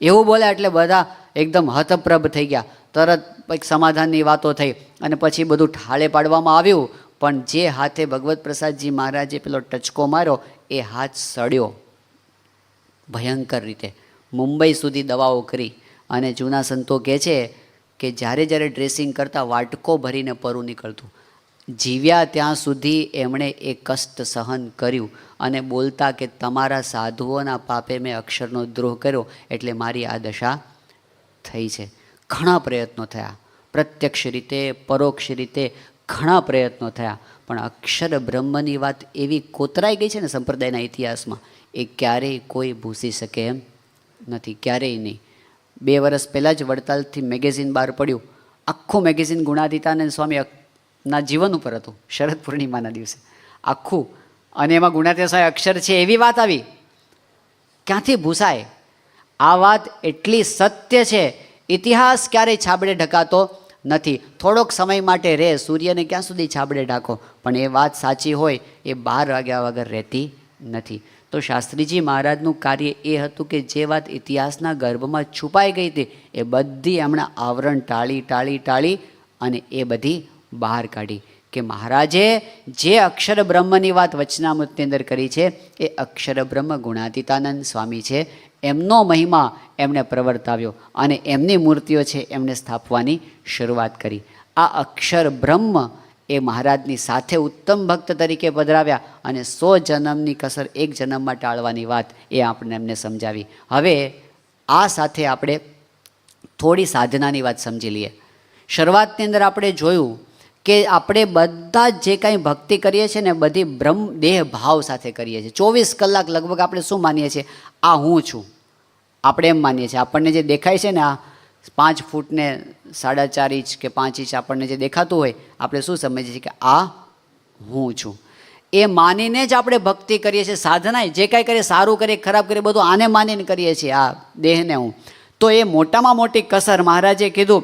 એવું બોલ્યા એટલે બધા એકદમ હતપ્રભ થઈ ગયા. તરત કંઈક સમાધાનની વાતો થઈ અને પછી બધું ઠાળે પાડવામાં આવ્યું. પણ જે હાથે ભગવત પ્રસાદજી મહારાજે પેલો ટચકો માર્યો એ હાથ સડ્યો ભયંકર રીતે. મુંબઈ સુધી દવાઓ કરી અને જૂના સંતો કહે છે કે જ્યારે ડ્રેસિંગ કરતાં વાટકો ભરીને પરું નીકળતું. જીવ્યા ત્યાં સુધી એમણે એ કષ્ટ સહન કર્યું અને બોલતા કે તમારા સાધુઓના પાપે મેં અક્ષરનો દ્રોહ કર્યો એટલે મારી આ દશા થઈ છે. ઘણા પ્રયત્નો થયા, પ્રત્યક્ષ રીતે પરોક્ષ રીતે ઘણા પ્રયત્નો થયા, પણ અક્ષર બ્રહ્મની વાત એવી કોતરાઈ ગઈ છે ને સંપ્રદાયના ઇતિહાસમાં, એ ક્યારેય કોઈ ભૂસી શકે એમ નથી, ક્યારેય નહીં. 2 વર્ષ પહેલાં જ વડતાલથી મેગેઝિન બહાર પડ્યું. આખું મેગેઝિન ગુણાતીતાનંદ સ્વામી ના જીવન ઉપર હતું, શરદ પૂર્ણિમાના દિવસે આખું. અને એમાં ગુણાતીતાનંદ સ્વામી અક્ષર છે એવી વાત આવી. ક્યાંથી ભૂસાય? આ વાત એટલી સત્ય છે, ઇતિહાસ ક્યારેય છાબડે ઢકાતો નથી. થોડોક સમય માટે રહે, સૂર્યને ક્યાં સુધી છાબડે ઢાંકો, પણ એ વાત સાચી હોય એ 12 વાગ્યા વગર રહેતી નથી. તો શાસ્ત્રીજી મહારાજનું કાર્ય એ હતું કે જે વાત ઇતિહાસના ગર્ભમાં છુપાઈ ગઈ હતી એ બધી એમણે આવરણ ટાળી અને એ બધી બહાર કાઢી. કે મહારાજે જે અક્ષર બ્રહ્મની વાત વચનામૃતની અંદર કરી છે એ અક્ષર બ્રહ્મ ગુણાતીતાનંદ સ્વામી છે. એમનો મહિમા એમણે પ્રવર્તાવ્યો અને એમની મૂર્તિઓ છે એમણે સ્થાપવાની શરૂઆત કરી. આ અક્ષર બ્રહ્મ એ મહારાજની સાથે ઉત્તમ ભક્ત તરીકે પધરાવ્યા અને 100 જન્મની કસર 1 જન્મમાં ટાળવાની વાત એ આપણે એમને સમજાવી. હવે આ સાથે આપણે થોડી સાધનાની વાત સમજી લઈએ. શરૂઆતની અંદર આપણે જોયું કે આપણે બધા જ જે કાંઈ ભક્તિ કરીએ છીએ ને બધી બ્રહ્મ દેહ ભાવ સાથે કરીએ છીએ. 24 કલાક લગભગ આપણે શું માનીએ છીએ? આ હું છું, આપણે એમ માનીએ છીએ. આપણને જે દેખાય છે ને આ 5 ફૂટ ને 4.5 ઇંચ કે 5 ઇંચ આપણને જે દેખાતું હોય, આપણે શું સમજીએ છીએ કે આ હું છું. એ માનીને જ આપણે ભક્તિ કરીએ છીએ. સાધના જે કાંઈ કરીએ, સારું કરીએ ખરાબ કરીએ, બધું આને માનીને કરીએ છીએ, આ દેહને હું. તો એ મોટામાં મોટી કસર મહારાજે કીધું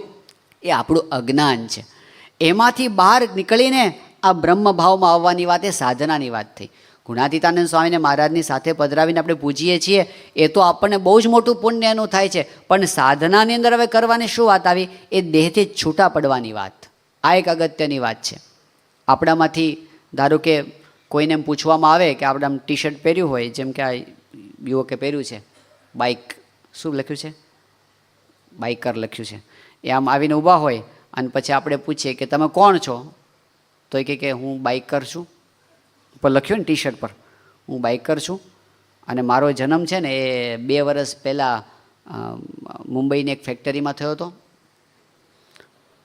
એ આપણું અજ્ઞાન છે. એમાંથી બહાર નીકળીને આ બ્રહ્મભાવમાં આવવાની વાત, એ સાધનાની વાત થઈ. ગુણાતીતાનંદ સ્વામીને મહારાજની સાથે પધરાવીને આપણે પૂજીએ છીએ, એ તો આપણને બહુ જ મોટું પુણ્ય એનું થાય છે. પણ સાધનાની અંદર હવે કરવાની શું વાત આવી? એ દેહથી છૂટા પડવાની વાત. આ એક અગત્યની વાત છે. આપણામાંથી ધારો કે કોઈને એમ પૂછવામાં આવે કે આપણે આમ ટી શર્ટ પહેર્યું હોય, જેમ કે આ યુવકે પહેર્યું છે, બાઇક, શું લખ્યું છે? બાઇકર લખ્યું છે. એ આમ આવીને ઊભા હોય અને પછી આપણે પૂછીએ કે તમે કોણ છો? તો એ કહે કે હું બાઇકર છું. પર લખ્યું ને ટી શર્ટ પર, હું બાઇકર છું અને મારો જન્મ છે ને એ 2 વર્ષ પહેલાં મુંબઈની એક ફેક્ટરીમાં થયો હતો.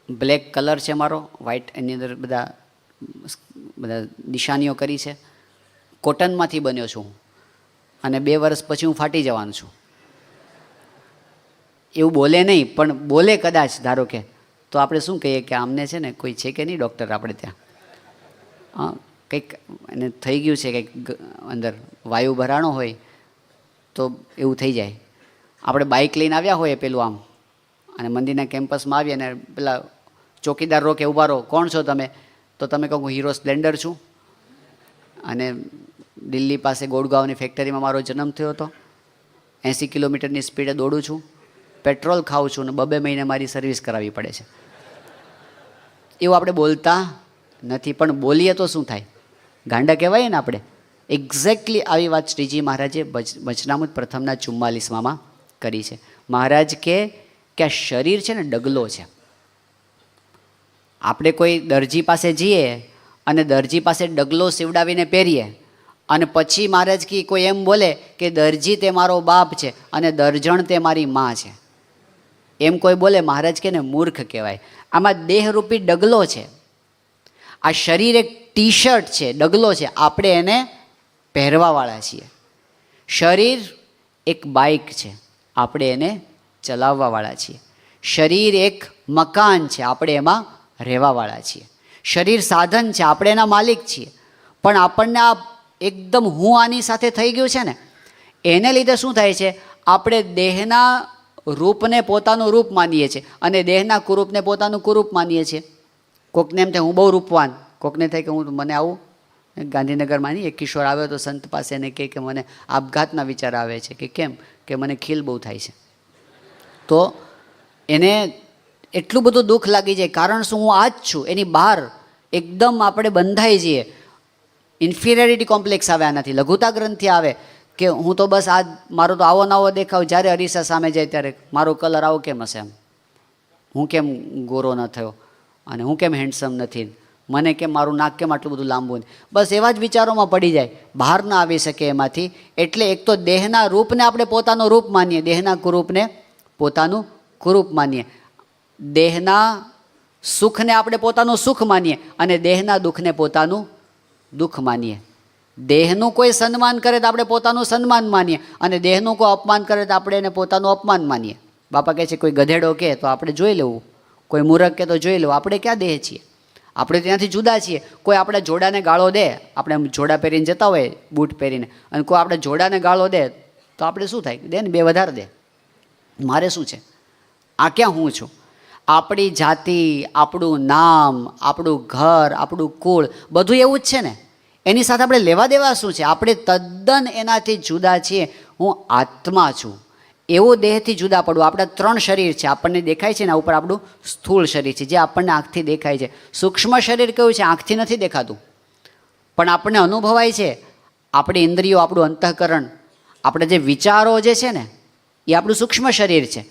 બ્લેક કલર છે મારો, વ્હાઇટ, એની અંદર બધા નિશાનીઓ કરી છે. કોટનમાંથી બન્યો છું હું, અને 2 વર્ષ પછી હું ફાટી જવાનું છું. એવું બોલે નહીં, પણ બોલે કદાચ ધારો કે, તો આપણે શું કહીએ કે આમને છે ને કોઈ છે કે નહીં ડૉક્ટર આપણે ત્યાં, હા કંઈક એને થઈ ગયું છે, કંઈક અંદર વાયુ ભરાણો હોય તો એવું થઈ જાય. આપણે બાઇક લઈને આવ્યા હોય પેલું આમ, અને મંદિરના કેમ્પસમાં આવીએ અને પેલા ચોકીદાર રોકે, ઊભા રહો, કોણ છો તમે? તો તમે કહો હું હીરો સ્પ્લેન્ડર છું અને દિલ્હી પાસે ગોડગાંવની ફેક્ટરીમાં મારો જન્મ થયો હતો, 80 કિલોમીટરની સ્પીડે દોડું છું, પેટ્રોલ ખાઉં છું અને 2 મહિને મારી સર્વિસ કરાવવી પડે છે. એવું આપણે બોલતા નથી, પણ બોલીએ તો શું થાય? ગાંડા કહેવાય ને આપણે. એક્ઝેક્ટલી આવી વાત શ્રીજી મહારાજે વચનામૃત પ્રથમના 44માં કરી છે. મહારાજ કે આ શરીર છે ને ડગલો છે. આપણે કોઈ દરજી પાસે જઈએ અને દરજી પાસે ડગલો સીવડાવીને પહેરીએ અને પછી મહારાજ કી કોઈ એમ બોલે કે દરજી તે મારો બાપ છે અને દરજણ તે મારી માં છે, એમ કોઈ બોલે, મહારાજ કે ને મૂર્ખ કહેવાય. આમાં દેહરૂપી ડગલો છે. આ શરીર એક ટી શર્ટ છે, ડગલો છે, આપણે એને પહેરવાવાળા છીએ. શરીર એક બાઇક છે, આપણે એને ચલાવવાવાળા છીએ. શરીર એક મકાન છે, આપણે એમાં રહેવાવાળા છીએ. શરીર સાધન છે, આપણે એના માલિક છીએ. પણ આપણને આ એકદમ હું આની સાથે થઈ ગયું છે ને, એને લીધે શું થાય છે? આપણે દેહના રૂપને પોતાનું રૂપ માનીએ છીએ અને દેહના કુરૂપને પોતાનું કુરૂપ માનીએ છીએ. કોકને એમ થાય હું બહુ રૂપવાન, કોકને થાય કે હું મને આવું. ગાંધીનગરમાં નહીં એક કિશોર આવ્યો તો સંત પાસે, એને કહે કે મને આપઘાતના વિચાર આવે છે. કે કેમ? કે મને ખીલ બહુ થાય છે. તો એને એટલું બધું દુઃખ લાગી જાય. કારણ શું? હું આ જ છું, એની બહાર એકદમ આપણે બંધાઈ જઈએ. ઇન્ફિરિયરિટી કોમ્પ્લેક્સ આવે આનાથી, લઘુતા ગ્રંથિ આવે કે હું તો બસ આ મારો તો આવો નવો દેખાવ, જ્યારે અરીસા સામે જાય ત્યારે મારો કલર આવો કેમ હશે, એમ હું કેમ ગોરો ન થયો અને હું કેમ હેન્ડસમ નથી, મને કેમ મારું નાક કેમ આટલું બધું લાંબુ નથી. બસ એવા જ વિચારોમાં પડી જાય, બહાર ના આવી શકે એમાંથી. એટલે એક તો દેહના રૂપને આપણે પોતાનું રૂપ માનીએ, દેહના કુરૂપને પોતાનું કુરૂપ માનીએ, દેહના સુખને આપણે પોતાનું સુખ માનીએ અને દેહના દુઃખને પોતાનું દુઃખ માનીએ. દેહનું કોઈ સન્માન કરે તો આપણે પોતાનું સન્માન માનીએ અને દેહનું કોઈ અપમાન કરે તો આપણે એને પોતાનું અપમાન માનીએ. બાપા કહે છે કોઈ ગધેડો કહે તો આપણે જોઈ લેવું, કોઈ મૂરખ કહે તો જોઈ લેવું. આપણે ક્યાં દેહ છીએ? આપણે ત્યાંથી જુદા છીએ. કોઈ આપણા જોડાને ગાળો દે, આપણે જોડા પહેરીને જતા હોય બૂટ પહેરીને, અને કોઈ આપણે જોડાને ગાળો દે તો આપણે શું થાય? દે ને 2 વધારે દે, મારે શું છે? આ ક્યાં હું છું? આપણી જાતિ, આપણું નામ, આપણું ઘર, આપણું કુળ, બધું એવું જ છે ને. એની સાથે આપણે લેવા દેવા શું છે? આપણે તદ્દન એનાથી જુદા છીએ. હું આત્મા છું. એવો દેહથી જુદા પડવું. આપણા 3 શરીર છે, આપણને દેખાય છે ને, ઉપર આપણું સ્થૂળ શરીર છે જે આપણને આંખથી દેખાય છે. સૂક્ષ્મ શરીર કયું છે? આંખથી નથી દેખાતું પણ આપણને અનુભવાય છે. આપણી ઇન્દ્રિયો, આપણું અંતઃકરણ, આપણે જે વિચારો જે છે ને, એ આપણું સૂક્ષ્મ શરીર છે.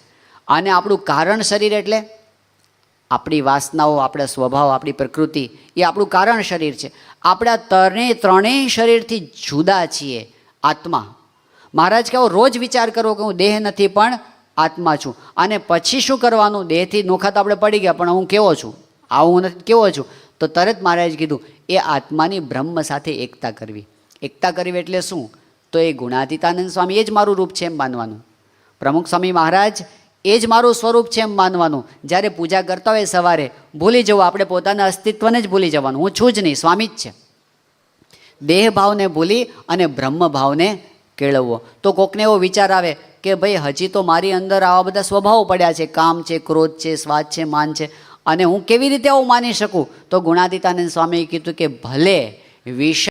અને આપણું કારણ શરીર એટલે આપણી વાસનાઓ, આપણા સ્વભાવ, આપણી પ્રકૃતિ, એ આપણું કારણ શરીર છે. આપણા ત્રણેય શરીરથી જુદા છીએ. આત્મા, મહારાજ કહો રોજ વિચાર કરવો કે હું દેહ નથી પણ આત્મા છું. અને પછી શું કરવાનું? દેહથી નોખા તો આપણે પડી ગયા, પણ હું કેવો છું? આવું નથી, કેવો છું? તો તરત મહારાજ કીધું એ આત્માની બ્રહ્મ સાથે એકતા કરવી. એકતા કરવી એટલે શું? તો એ ગુણાતીતાનંદ સ્વામી એ જ મારું રૂપ છે એમ માનવાનું. પ્રમુખ સ્વામી મહારાજ એ જ મારું સ્વરૂપ છે એમ માનવાનું. જ્યારે પૂજા કરતા હોય સવારે ભૂલી જવું, આપણે પોતાના અસ્તિત્વને જ ભૂલી જવાનું. હું છું જ નહીં, સ્વામી જ છે. દેહ ભાવને ભૂલી અને બ્રહ્મ ભાવને કેળવવો. તો કોકને એવો વિચાર આવે કે ભાઈ હજી તો મારી અંદર આવા બધા સ્વભાવો પડ્યા છે, કામ છે, ક્રોધ છે, સ્વાદ છે, માન છે, અને હું કેવી રીતે આવું માની શકું? તો ગુણાતીતાનંદ સ્વામીએ કીધું કે ભલે વિષય